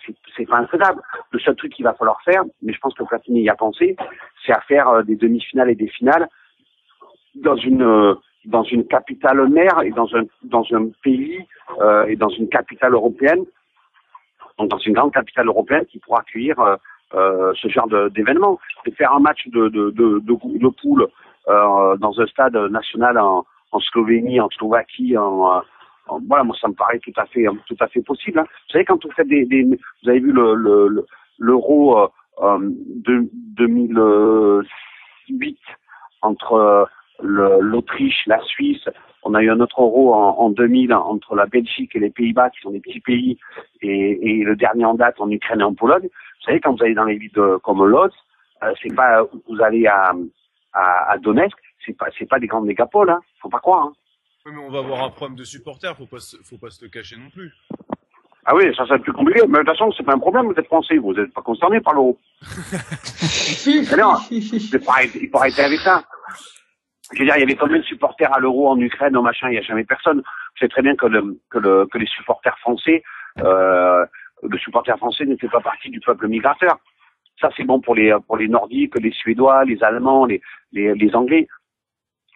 infaisable. Le seul truc qu'il va falloir faire, mais je pense que Platini y a pensé, c'est à faire des demi-finales et des finales dans une capitale mère et dans un pays et dans une capitale européenne donc dans une grande capitale européenne qui pourra accueillir ce genre d'événement. Et faire un match de poule dans un stade national en Slovénie, en Slovaquie, voilà, moi ça me paraît tout à fait possible. Hein. Vous savez, quand vous faites vous avez vu l'Euro 2008 entre l'Autriche, la Suisse. On a eu un autre Euro en 2000 entre la Belgique et les Pays-Bas, qui sont des petits pays, et le dernier en date en Ukraine et en Pologne. Vous savez, quand vous allez dans les villes comme Lodz, c'est pas, vous allez à Donetsk, c'est pas des grandes mégapoles, hein. Faut pas croire, hein. Oui, mais on va avoir un problème de supporters, faut pas se le cacher non plus. Ah oui, ça c'est plus compliqué, mais de toute façon, c'est pas un problème, vous êtes français, vous êtes pas concernés par l'euro. Alors, il faut arrêter avec ça. Je veux dire, il y avait combien de supporters à l'euro en Ukraine, au machin, il n'y a jamais personne. Vous savez très bien que les supporters français, le supporter français ne fait pas partie du peuple migrateur. Ça, c'est bon pour les Nordiques, les Suédois, les Allemands, les Anglais.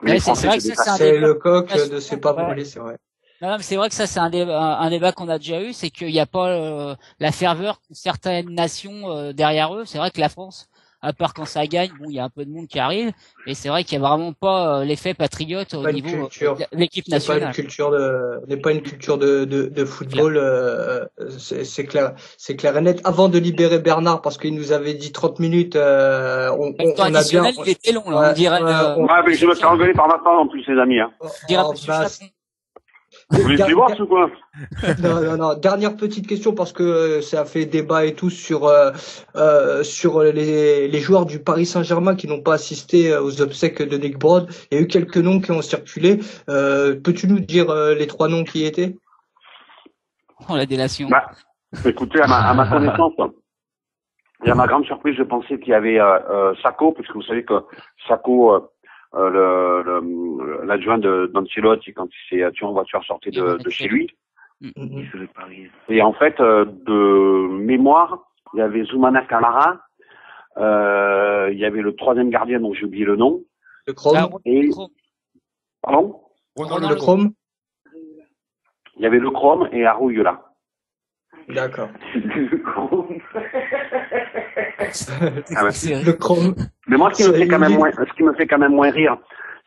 Mais ouais, c'est vrai que c'est le coq de c'est pas volé, c'est vrai. Non, mais c'est vrai que ça, c'est un débat qu'on a déjà eu, c'est qu'il n'y a pas la ferveur que certaines nations derrière eux. C'est vrai que la France, à part quand ça gagne, bon, il y a un peu de monde qui arrive, et c'est vrai qu'il n'y a vraiment pas l'effet patriote au niveau de l'équipe nationale. On n'est pas une culture de football, c'est clair et net. Avant de libérer Bernard, parce qu'il nous avait dit 30 minutes, on a bien. Il était long, là, on dirait. Mais je me fais engueuler par ma femme en plus, les amis, hein. Vous voulez divorce ou quoi? Non. Dernière petite question parce que ça a fait débat et tout sur les joueurs du Paris Saint-Germain qui n'ont pas assisté aux obsèques de Nick Broad. Il y a eu quelques noms qui ont circulé. Peux-tu nous dire les 3 noms qui étaient? Oh, la délation. Bah, écoutez, à ma connaissance, et à ma grande surprise, je pensais qu'il y avait Sakho, puisque vous savez que Sakho, l'adjoint d'Ancelotti, quand il s'est tué en voiture, sortait de chez lui. Et en fait, de mémoire, il y avait Zoumana Camara, il y avait le 3e gardien dont j'ai oublié le nom. Le Chrome. Pardon? Le Chrome. Il y avait le Chrome et Arouyola. D'accord. Le Chrome. Mais moi, ce qui me fait quand même moins rire,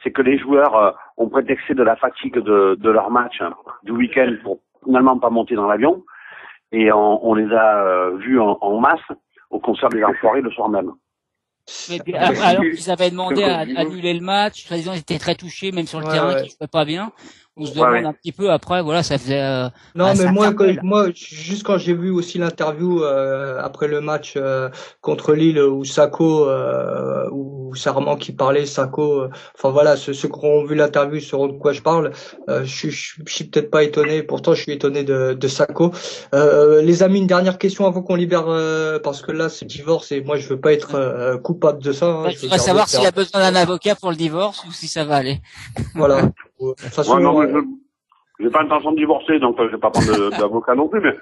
c'est que les joueurs ont prétexté de la fatigue de leur match, hein, du week-end, pour finalement pas monter dans l'avion, et on les a vus en masse au concert des Enfoirés le soir même. Mais, alors qu'ils avaient demandé à annuler le match, soi-disant ils étaient très touchés, même sur le terrain, qu'ils jouaient pas bien. On se demande un petit peu après, voilà, ça faisait. Non, mais moi, juste quand j'ai vu aussi l'interview après le match contre Lille où Sakho, où Sarman qui parlait, Sakho, enfin voilà, ceux qui ont vu l'interview sauront de quoi je parle. Je suis peut-être pas étonné, pourtant je suis étonné de Sakho. Les amis, une dernière question avant qu'on libère, parce que là c'est divorce et moi je veux pas être coupable de ça. Hein, je voudrais savoir s'il a besoin d'un avocat pour le divorce ou si ça va aller. Voilà. De toute façon, j'ai pas l'intention de divorcer, donc je vais pas prendre d'avocat non plus, mais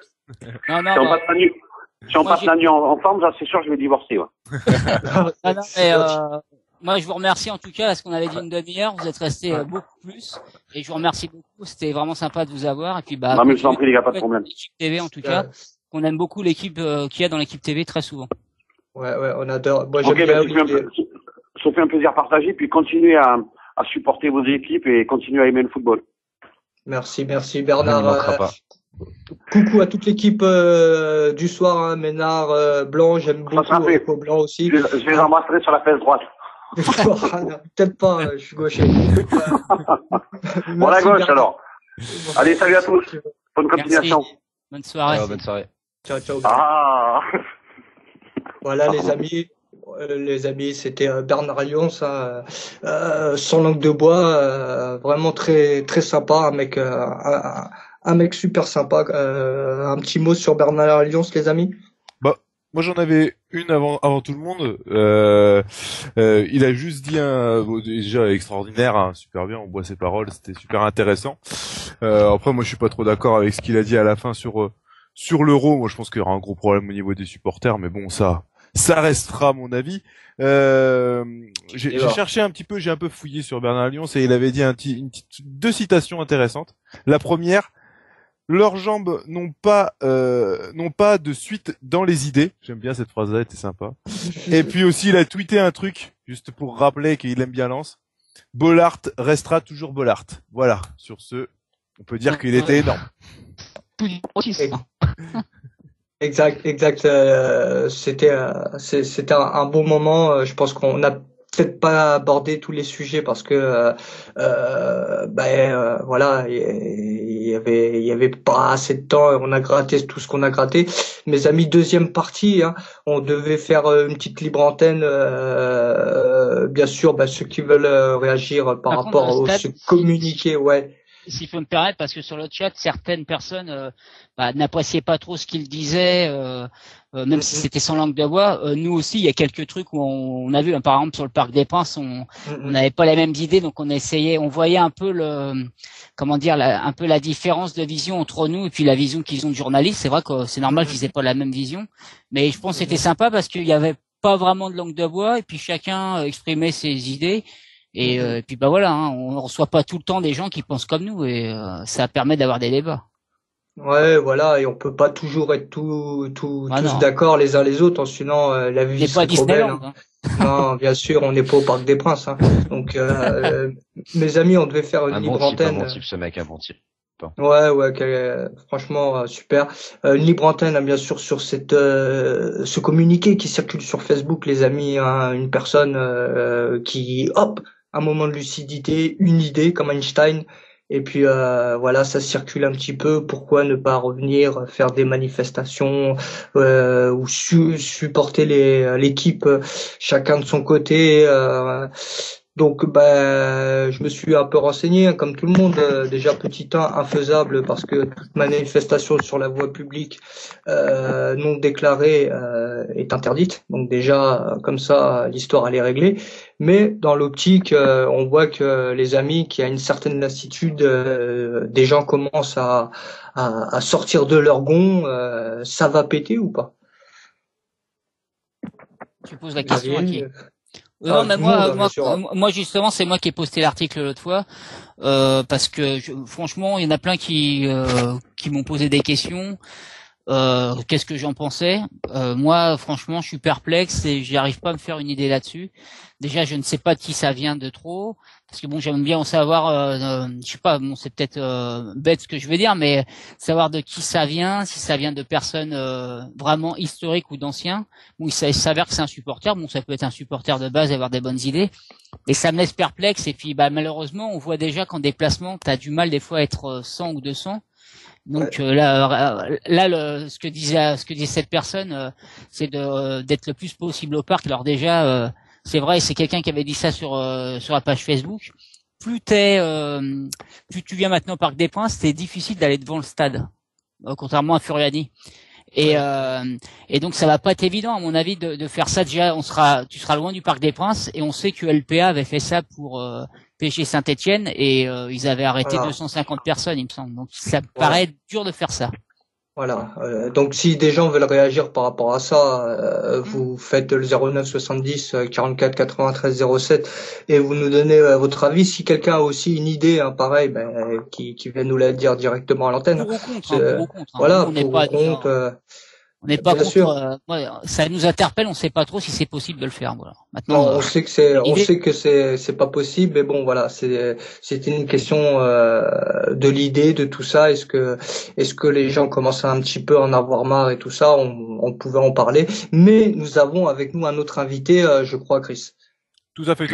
si on passe la nuit ensemble, ça c'est sûr que je vais divorcer. Ouais. Moi je vous remercie en tout cas, parce qu'on avait dit une demi-heure, vous êtes resté beaucoup plus, et je vous remercie beaucoup, c'était vraiment sympa de vous avoir, et puis non mais je vous en prie, il n'y a pas de problème. L'équipe TV en tout cas, qu'on aime beaucoup l'équipe qu'il y a dans l'équipe TV très souvent. Ouais, on adore. Moi, ça fait un plaisir partagé, puis continuez à supporter vos équipes et continuez à aimer le football. Merci Bernard. Coucou à toute l'équipe du soir, hein, Ménard, Blanc, j'aime beaucoup Blanc aussi. Je les embrasserai sur la fesse droite. Peut-être pas, je suis gaucher. Bon, la gauche Bernard. Alors. Allez, salut à tous. Bonne continuation. Merci. Bonne soirée. Bonne soirée. Ciao. Voilà les amis, c'était Bernard Lyons, sans langue de bois, vraiment très très sympa, un mec super sympa. Un petit mot sur Bernard Lyons, les amis. Bah, moi j'en avais une avant tout le monde. Il a juste dit déjà extraordinaire, hein, super bien, on boit ses paroles, c'était super intéressant. Après moi je suis pas trop d'accord avec ce qu'il a dit à la fin sur l'Euro. Moi je pense qu'il y aura un gros problème au niveau des supporters, mais bon ça restera mon avis. J'ai cherché un petit peu, j'ai un peu fouillé sur Bernard Lyons et il avait dit deux citations intéressantes. La première, leurs jambes n'ont pas de suite dans les idées. J'aime bien cette phrase-là, elle était sympa. Et puis aussi, il a tweeté un truc, juste pour rappeler qu'il aime bien Lens. Bollaert restera toujours Bollaert. Voilà. Sur ce, on peut dire qu'il était énorme. Exact. C'était un bon moment. Je pense qu'on n'a peut-être pas abordé tous les sujets parce que voilà, il y avait pas assez de temps. On a gratté tout ce qu'on a gratté. Mes amis, deuxième partie, hein, on devait faire une petite libre antenne. Bien sûr, ceux qui veulent réagir par rapport au ce communiqué, ouais. S'il faut me permettre, parce que sur le chat, certaines personnes n'appréciaient pas trop ce qu'il disait, même si c'était sans langue de bois. Nous aussi, il y a quelques trucs où on a vu, par exemple sur le Parc des Princes, on n'avait pas les mêmes idées, donc on voyait un peu un peu la différence de vision entre nous et puis la vision qu'ils ont de journalistes. C'est vrai que c'est normal qu'ils aient pas la même vision, mais je pense que c'était sympa parce qu'il y avait pas vraiment de langue de bois et puis chacun exprimait ses idées. Et puis voilà, hein, on reçoit pas tout le temps des gens qui pensent comme nous et ça permet d'avoir des débats. Ouais, voilà, et on peut pas toujours être tous d'accord les uns les autres, sinon la vie serait trop belle. Hein. Non, bien sûr, on n'est pas au Parc des Princes. Hein. Donc, mes amis, on devait faire une libre antenne. Un bon type, ce mec, un bon type. Ouais, franchement super. Une libre antenne, hein, bien sûr, sur ce communiqué qui circule sur Facebook, les amis. Hein, une personne qui, hop, un moment de lucidité, une idée comme Einstein. Et puis voilà, ça circule un petit peu. Pourquoi ne pas revenir faire des manifestations ou supporter l'équipe, chacun de son côté. Donc je me suis un peu renseigné, hein, comme tout le monde. Déjà petit 1, infaisable parce que toute manifestation sur la voie publique non déclarée est interdite. Donc déjà comme ça l'histoire elle est réglée. Mais dans l'optique, on voit que les amis, qu'il y a une certaine lassitude, des gens commencent à sortir de leur gonds. Ça va péter ou pas? Tu poses la question à qui? Non, mais moi justement, c'est moi qui ai posté l'article l'autre fois, parce que franchement, il y en a plein qui m'ont posé des questions. Qu'est-ce que j'en pensais? Moi, franchement, je suis perplexe et j'arrive pas à me faire une idée là-dessus. Déjà, je ne sais pas de qui ça vient de trop, parce que bon, j'aime bien en savoir. Je sais pas, bon, c'est peut-être bête ce que je veux dire, mais savoir de qui ça vient, si ça vient de personnes vraiment historiques ou d'anciens. Bon, il s'avère que c'est un supporter. Bon, ça peut être un supporter de base et avoir des bonnes idées, et ça me laisse perplexe. Et puis, malheureusement, on voit déjà qu'en déplacement, t'as du mal des fois à être 100 ou 200. Donc ce que disait cette personne, c'est d'être le plus possible au parc. Alors déjà, c'est vrai, c'est quelqu'un qui avait dit ça sur la page Facebook. Plus tu viens maintenant au Parc des Princes, c'est difficile d'aller devant le stade, contrairement à Furiani. Et donc ça va pas être évident à mon avis de faire ça. Déjà, tu seras loin du Parc des Princes et on sait que LPA avait fait ça pour PSG Saint-Etienne et ils avaient arrêté 250 personnes, il me semble. Donc ça paraît dur de faire ça. Voilà. Donc si des gens veulent réagir par rapport à ça, vous faites le 09 70 44 93 07 et vous nous donnez votre avis. Si quelqu'un a aussi une idée, hein, pareil, qui va nous la dire directement à l'antenne. Pour ou contre. Voilà, pour ou contre. On n'est pas contre. Ça nous interpelle. On ne sait pas trop si c'est possible de le faire. Voilà. Maintenant, on sait que c'est pas possible, mais bon, voilà, c'était une question de l'idée de tout ça. Est-ce que les gens commencent à un petit peu en avoir marre et tout ça, on pouvait en parler. Mais nous avons avec nous un autre invité, je crois, Chris. Tout à fait.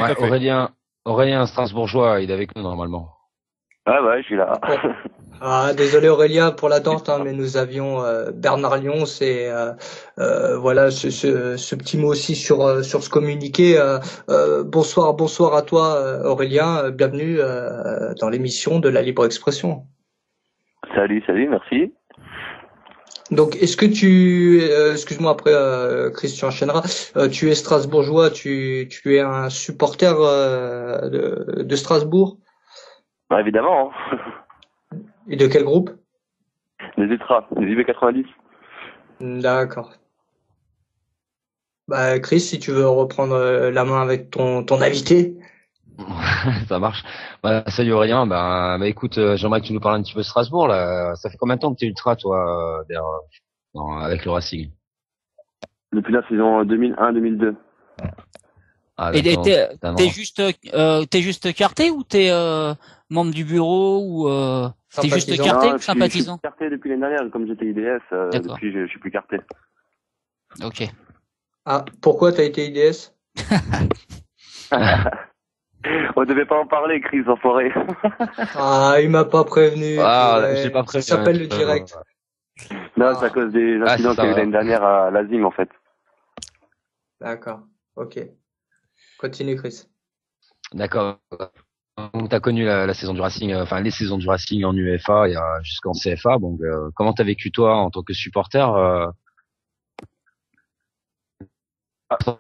Aurélien Strasbourgeois, il est avec nous normalement. Ah ouais, je suis là. Ah, désolé Aurélien pour l'attente, hein, mais nous avions Bernard Lyons et voilà ce petit mot aussi sur ce communiqué. Bonsoir à toi Aurélien, bienvenue dans l'émission de la libre expression. Salut, merci. Donc est-ce que excuse-moi après Christian enchaînera, tu es strasbourgeois, tu es un supporter de Strasbourg? Bah évidemment. Et de quel groupe? Les Ultras, les UB90. D'accord. Chris, si tu veux reprendre la main avec ton invité. Ça marche. Salut Aurélien. Écoute, j'aimerais que tu nous parles un petit peu de Strasbourg. Là, ça fait combien de temps que t'es ultra, toi, avec le Racing? Depuis la saison 2001-2002. Ah, et t'es juste carté ou t'es membre du bureau ou t'es juste carté ou sympathisant? Je suis carté depuis l'année dernière, comme j'étais IDS, depuis je suis plus carté. Ok. Ah, pourquoi t'as été IDS? On devait pas en parler, Chris, enfoiré. Ah, il m'a pas prévenu. J'ai pas prévenu. Ça s'appelle le direct. Non, c'est à cause des incidents qu'il y a eu l'année dernière à l'Azim, en fait. D'accord. Ok. Continue, Chris. D'accord. Donc, t'as connu la saison du Racing, les saisons du Racing en UEFA et jusqu'en CFA. Donc, comment t'as vécu toi en tant que supporter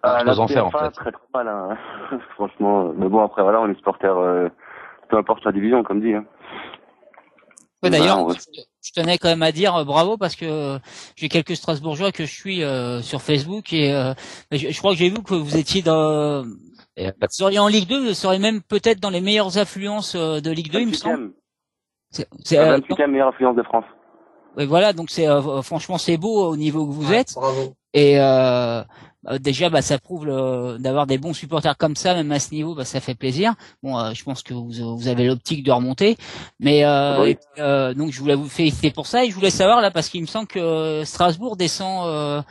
la enfers, en fait. Très très mal, hein. Franchement. Mais bon, après voilà, on est supporter, peu importe la division, comme dit. Hein. Ouais, d'ailleurs, je tenais quand même à dire bravo parce que j'ai quelques Strasbourgeois que je suis sur Facebook et je crois que j'ai vu que vous étiez vous seriez en Ligue 2, vous seriez même peut-être dans les meilleures affluences de Ligue 2, il me semble. C'est la 28e meilleure affluence de France. Oui, voilà, donc c'est franchement c'est beau au niveau que vous êtes. Bravo. Et déjà, ça prouve d'avoir des bons supporters comme ça, même à ce niveau, ça fait plaisir. Bon, je pense que vous avez l'optique de remonter, mais oui. donc je voulais vous féliciter pour ça et je voulais savoir là parce qu'il me semble que Strasbourg descend,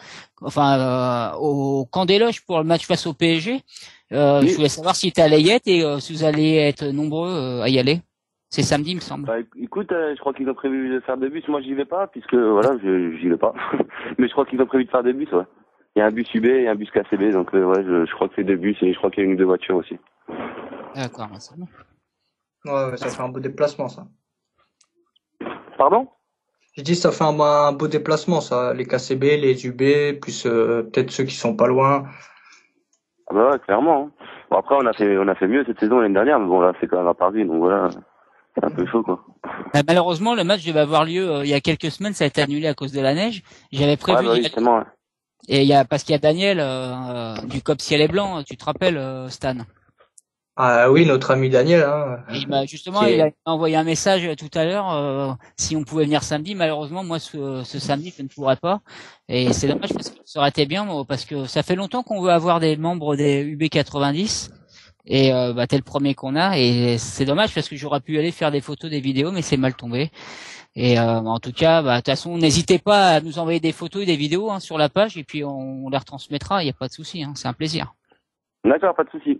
au camp des loges pour le match face au PSG. Oui. Je voulais savoir si tu allais y être et si vous allez être nombreux à y aller. C'est samedi, il me semble. Écoute, je crois qu'ils ont prévu de faire des bus. Moi, j'y vais pas, puisque voilà, j'y vais pas. Mais je crois qu'ils ont prévu de faire des bus, ouais. Il y a un bus UB et un bus KCB, donc ouais, je crois que c'est deux bus et je crois qu'il y a une ou deux voitures aussi. D'accord, c'est bon. Ouais, ça fait un beau déplacement, ça. Pardon? Je dis ça fait un beau déplacement, ça. Les KCB, les UB, plus peut-être ceux qui sont pas loin. Ah bah ouais, clairement. Hein. Bon, après, on a fait mieux cette saison l'année dernière, mais bon, là, c'est quand même à Paris, donc voilà. C'est un peu chaud, quoi. Malheureusement, le match devait avoir lieu il y a quelques semaines, ça a été annulé à cause de la neige. J'avais prévu. Ouais, justement, ouais. Et parce qu'il y a Daniel du COP Ciel et Blanc, tu te rappelles, Stan? Ah oui, notre ami Daniel. Hein, il a envoyé un message tout à l'heure si on pouvait venir samedi. Malheureusement, moi, ce samedi, je ne pourrais pas. Et c'est dommage parce que ça aurait été bien, parce que ça fait longtemps qu'on veut avoir des membres des UB90. Et t'es le premier qu'on a et c'est dommage parce que j'aurais pu aller faire des photos, des vidéos, mais c'est mal tombé. Et en tout cas, de toute façon, n'hésitez pas à nous envoyer des photos et des vidéos sur la page et puis on les retransmettra. Il n'y a pas de souci, c'est un plaisir. D'accord, pas de souci.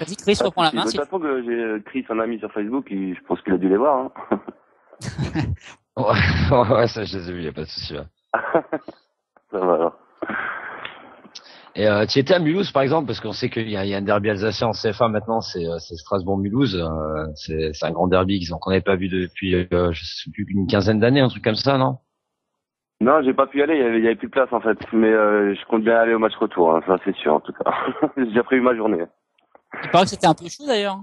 Vas-y, Chris, reprends la main. De toute façon, que j'ai Chris en ami sur Facebook, je pense qu'il a dû les voir. Hein. Ouais, ça je les ai vus, il n'y a pas de souci. Là. Ça va alors. Et tu étais à Mulhouse par exemple parce qu'on sait qu'il y a un derby alsacien en CFA maintenant, c'est Strasbourg-Mulhouse, c'est un grand derby qu'on n'avait pas vu depuis je sais plus une quinzaine d'années, un truc comme ça, non? Non, j'ai pas pu y aller, il y avait plus de place en fait, mais je compte bien aller au match retour, hein, ça c'est sûr en tout cas. J'ai déjà prévu ma journée. Il paraît que c'était un peu chaud d'ailleurs.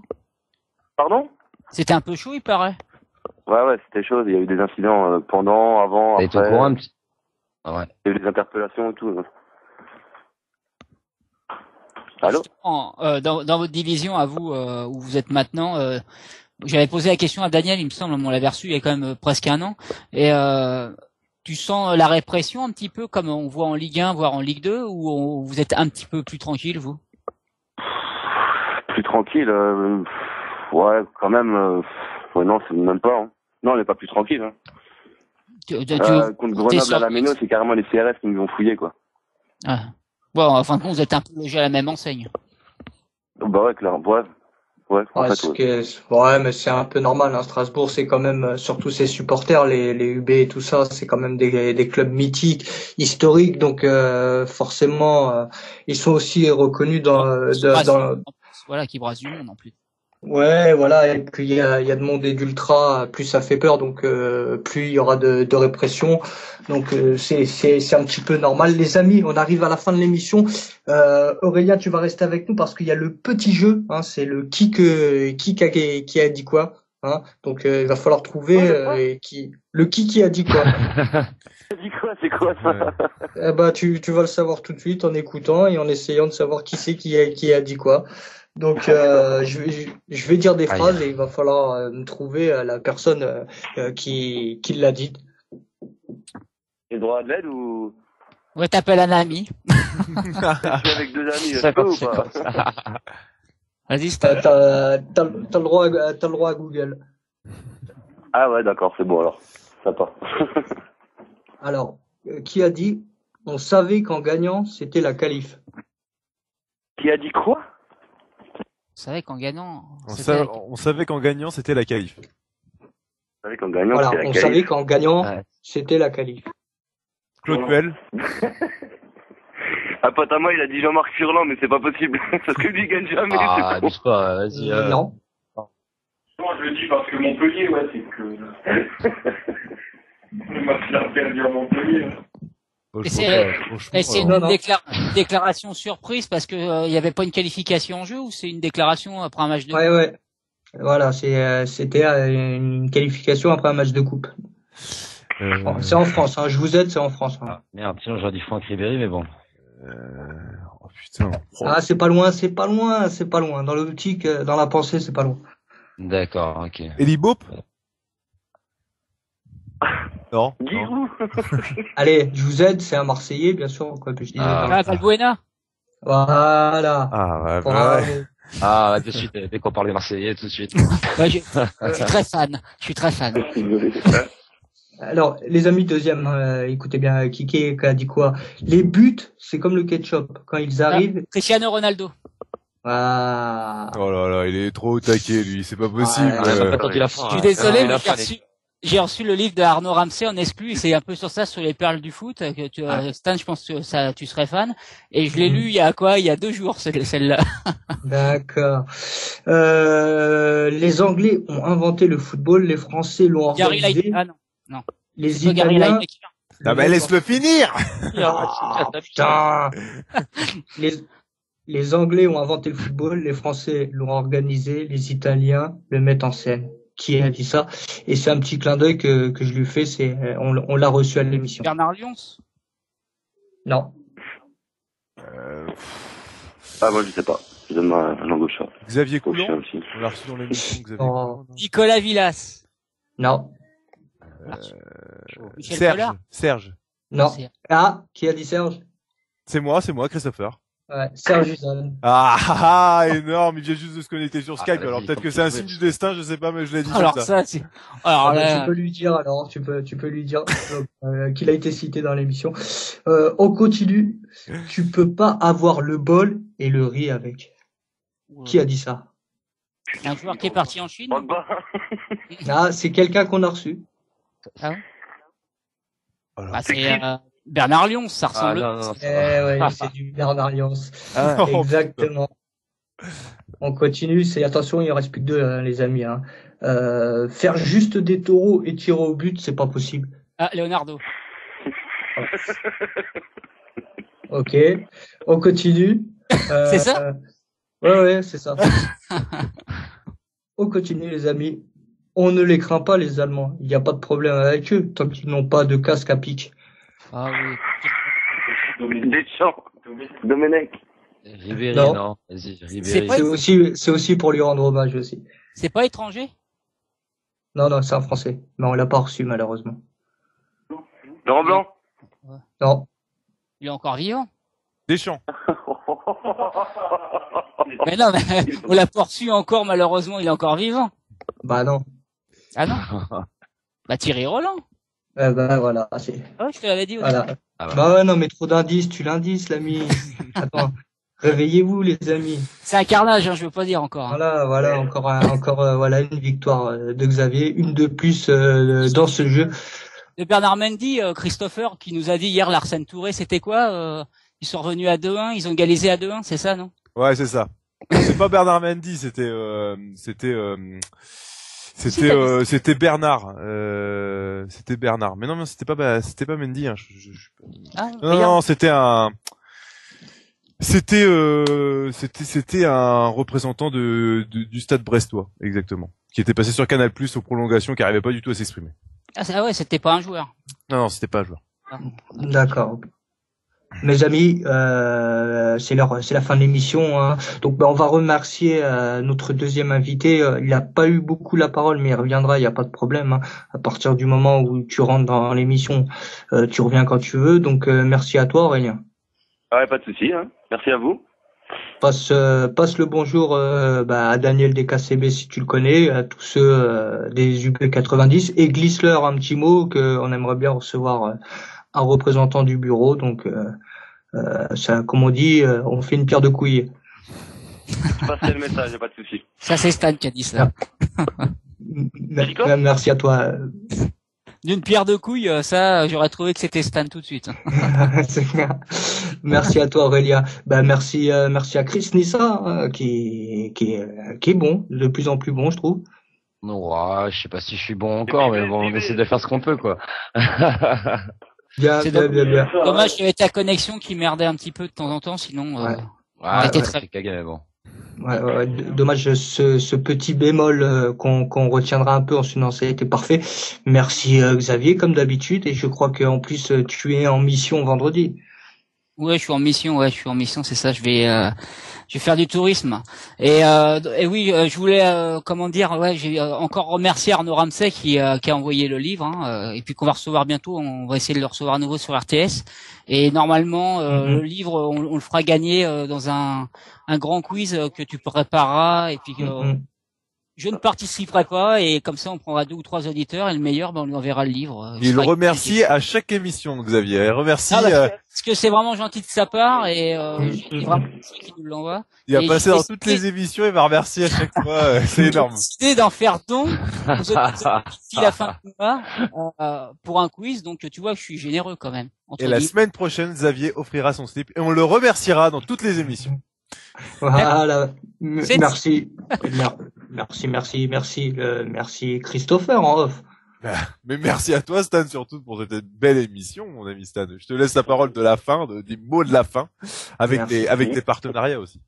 Pardon? C'était un peu chaud, il paraît. Ouais, c'était chaud, il y a eu des incidents pendant, avant, après. T'as été au courant? Ah ouais. Il y a eu des interpellations et tout. Allô? Dans votre division, à vous, où vous êtes maintenant, j'avais posé la question à Daniel, il me semble, on l'avait reçu il y a quand même presque un an. Et tu sens la répression un petit peu comme on voit en Ligue 1, voire en Ligue 2, ou vous êtes un petit peu plus tranquille, vous? Plus tranquille, ouais, quand même. Ouais, non, c'est même pas. Hein. Non, on n'est pas plus tranquille. Hein. Contre Grenoble à la Méno, c'est carrément les CRS qui nous ont fouillé, quoi. Ah. Bon, en fin de compte, vous êtes un peu logé à la même enseigne. Bah ouais, clairement. Ouais, en fait, ouais, mais c'est un peu normal. Hein. Strasbourg, c'est quand même, surtout ses supporters, les UB et tout ça, c'est quand même des clubs mythiques, historiques. Donc forcément, ils sont aussi reconnus voilà, qui brassent du monde en plus. Ouais, voilà, et puis il y a de monde et d'ultra, plus ça fait peur, donc plus il y aura de répression. Donc c'est un petit peu normal. Les amis, on arrive à la fin de l'émission. Aurélien, tu vas rester avec nous parce qu'il y a le petit jeu, hein, c'est le qui a dit quoi, hein. Donc il va falloir trouver le qui a dit quoi. dit quoi, c'est quoi ça? Tu vas le savoir tout de suite en écoutant et en essayant de savoir qui c'est qui a dit quoi. Donc, je vais dire des phrases et il va falloir me trouver la personne qui l'a dit. J'ai le droit à de l'aide ou... Ouais, t'appelles un ami. Je suis avec 2 amis, je peux ou pas? Vas-y, T'as le droit à Google. Ah ouais, d'accord, c'est bon alors. Ça part. Alors, qui a dit on savait qu'en gagnant, c'était la qualif? Qui a dit quoi? On savait qu'en gagnant. On savait qu'en gagnant, c'était la qualif. On savait qu'en gagnant, Voilà, c'était la on qualif. savait qu'en gagnant, c'était la qualif. Claude Puel. Un pote à moi, il a dit Jean-Marc Furlan, mais c'est pas possible. Parce que lui, il gagne jamais. Ah, c'est abuse pas, vas-y. Non. Non, je le dis parce que Montpellier, ouais, c'est que... Le match, il a perdu à Montpellier. C'est une déclaration surprise parce que il y avait pas une qualification en jeu ou c'est une déclaration après un match de coupe? Ouais. Voilà, c'était une qualification après un match de coupe. C'est en France, hein. Je vous aide, c'est en France. Hein. Ah, merde, sinon j'aurais dit Franck Ribéry, mais bon. Oh putain. Ah, c'est pas loin. Dans l'optique, dans la pensée, c'est pas loin. D'accord, ok. Eli Boop. Non. Giroud. Allez, je vous aide, c'est un Marseillais, bien sûr, quoi que je disais. Valbuena. Voilà. Ah, ouais, Bravo. ouais. Ah, tout de suite, dès qu'on parle des Marseillais, tout de suite. Ouais, je suis très fan. Alors, les amis, deuxième, écoutez bien, Kiki a dit quoi? Les buts, c'est comme le ketchup. Quand ils arrivent... Cristiano Ronaldo. Ah. Oh là là, il est trop au taquet, lui, c'est pas possible. Je suis désolé, mais j'ai reçu le livre de Arnaud Ramsey en exclu, c'est un peu sur ça, sur les perles du foot, que Stan, je pense que ça, tu serais fan. Et je l'ai lu il y a 2 jours, celle-là. D'accord. Les Anglais ont inventé le football, les Français l'ont organisé. Ah non. Les Italiens. Ah bah laisse-le finir. Putain. Les Anglais ont inventé le football, les Français l'ont organisé, les Italiens le mettent en scène. Qui a dit ça? Et c'est un petit clin d'œil que je lui fais, on l'a reçu à l'émission. Bernard Lyons? Non. Ah, moi, je sais pas. Je donne ma langue au chat. Xavier Coulon. On l'a reçu dans l'émission, Xavier Coulon. Nicolas Villas. Non. Serge. Non. Ah, qui a dit Serge? C'est moi, Christopher. Ouais, Serge Uzan. Ah, énorme, il vient juste de se connecter sur Skype, alors peut-être que c'est un signe du destin, je sais pas, mais je l'ai dit alors comme ça. c'est... Alors là... Tu peux lui dire qu'il a été cité dans l'émission. On continue. Tu peux pas avoir le bol et le riz avec. Qui a dit ça? Un joueur qui est parti en Chine? Ah, c'est quelqu'un qu'on a reçu. Ah ouais? C'est Bernard Lyons, ça ressemble. C'est du Bernard Lyons. Exactement. On continue, attention, il en reste plus que 2, les amis. Hein. Faire juste des taureaux et tirer au but, c'est pas possible. Ah, Leonardo. Ok, on continue. C'est ça? Ouais, c'est ça. On continue, les amis. On ne les craint pas, les Allemands. Il n'y a pas de problème avec eux, tant qu'ils n'ont pas de casque à pic. Ah oui. Deschamps. Domenech. Ribéry, non. Vas-y, Ribéry. C'est aussi pour lui rendre hommage aussi. C'est pas étranger? Non, c'est un Français. Mais on l'a pas reçu, malheureusement. Laurent Blanc. Non. Il est encore vivant. Deschamps. Mais non, mais on l'a pas reçu encore, malheureusement, il est encore vivant. Bah non. Ah non? Bah Thierry Roland. Voilà. Je te l'avais dit aussi. Voilà. Bah ouais, non, mais trop d'indices, tu l'indices, l'ami. Attends. Réveillez-vous, les amis. C'est un carnage, hein, je veux pas dire encore. Hein. Voilà, encore une victoire de Xavier, une de plus dans ce jeu. De Bernard Mendy, Christopher, qui nous a dit hier l'Arsène Touré, c'était quoi? Ils sont revenus à 2-1, ils ont égalisé à 2-1, c'est ça, non? Ouais, c'est ça. C'est pas Bernard Mendy, c'était Bernard. C'était Bernard. Mais non, c'était pas Mendy. Hein. Non, c'était un représentant du Stade Brestois, exactement, qui était passé sur Canal+ aux prolongations, qui arrivait pas du tout à s'exprimer. Ah ouais, c'était pas un joueur. Non, c'était pas un joueur. D'accord. Mes amis, c'est la fin de l'émission, hein. Donc, on va remercier notre deuxième invité. Il n'a pas eu beaucoup la parole, mais il reviendra. Il n'y a pas de problème, hein. À partir du moment où tu rentres dans l'émission, tu reviens quand tu veux. Donc, merci à toi, Aurélien. Ouais, pas de souci. Hein. Merci à vous. Passe le bonjour à Daniel des KCB si tu le connais, à tous ceux des UP90 et Glissler un petit mot qu'on aimerait bien recevoir un représentant du bureau. Donc ça, comme on dit, on fait une pierre de couilles. Je passerai le message, y a pas de souci. Ça c'est Stan qui a dit ça. Merci à toi. D'une pierre de couille, ça, j'aurais trouvé que c'était Stan tout de suite. Merci à toi, Aurélia. Merci à Chris Nissa, qui est bon, de plus en plus bon, je trouve. Non, je sais pas si je suis bon encore, mais bon, on essaie de faire ce qu'on peut, quoi. Bien. Dommage, il y avait ta connexion qui merdait un petit peu de temps en temps, sinon, t'étais très cagué, bon. Ouais, dommage ce petit bémol qu'on retiendra un peu en sinon ça a été parfait. Merci Xavier comme d'habitude et je crois qu'en plus tu es en mission vendredi. Ouais, je suis en mission, c'est ça, je vais faire du tourisme. Et oui, je voulais j'ai encore remercier Arnaud Ramsey qui a envoyé le livre et puis qu'on va recevoir bientôt, on va essayer de le recevoir à nouveau sur RTS et normalement le livre on le fera gagner dans un grand quiz que tu prépareras et puis je ne participerai pas et comme ça on prendra 2 ou 3 auditeurs et le meilleur on lui enverra le livre. Il le remercie à chaque émission, Xavier. Il remercie parce que c'est vraiment gentil de sa part et vraiment c'est qui nous l'envoie. Il a passé dans toutes les émissions, il m'a remercié à chaque fois, c'est énorme. J'ai décidé d'en faire don d'ici la fin du mois pour un quiz, donc tu vois que je suis généreux quand même. Et la semaine prochaine, Xavier offrira son slip et on le remerciera dans toutes les émissions. Voilà. Merci Christopher en off. Mais merci à toi Stan surtout pour cette belle émission mon ami Stan. Je te laisse la parole de la fin, des mots de la fin avec tes partenariats aussi.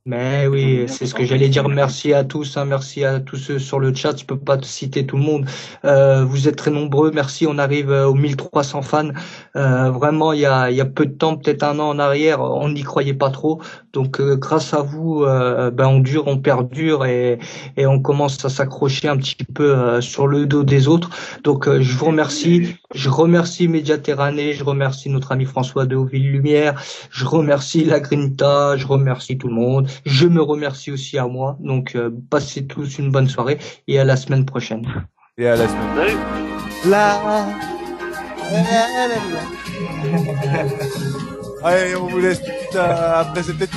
Mais oui, c'est ce que j'allais dire. Merci à tous, merci à tous ceux sur le chat. Je peux pas te citer tout le monde. Vous êtes très nombreux. Merci. On arrive aux 1300 fans. Vraiment, il y a peu de temps, peut-être un an en arrière, on n'y croyait pas trop. Donc, grâce à vous, on dure, on perdure et on commence à s'accrocher un petit peu sur le dos des autres. Donc, je vous remercie. Je remercie Médiaterranée. Je remercie notre ami François de Hauville Lumière. Je remercie la Grinta. Je remercie tout le monde. Je me remercie aussi à moi. Donc, passez tous une bonne soirée et à la semaine prochaine. Et à la semaine prochaine. Allez, on vous laisse tout de suite après cette petite...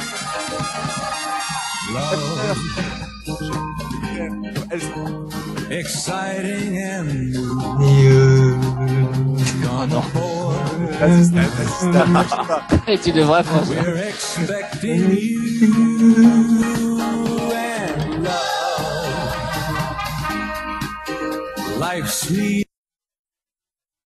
Exciting and new. Et tu devrais faire ça. We're expecting you and love. Life's sweet.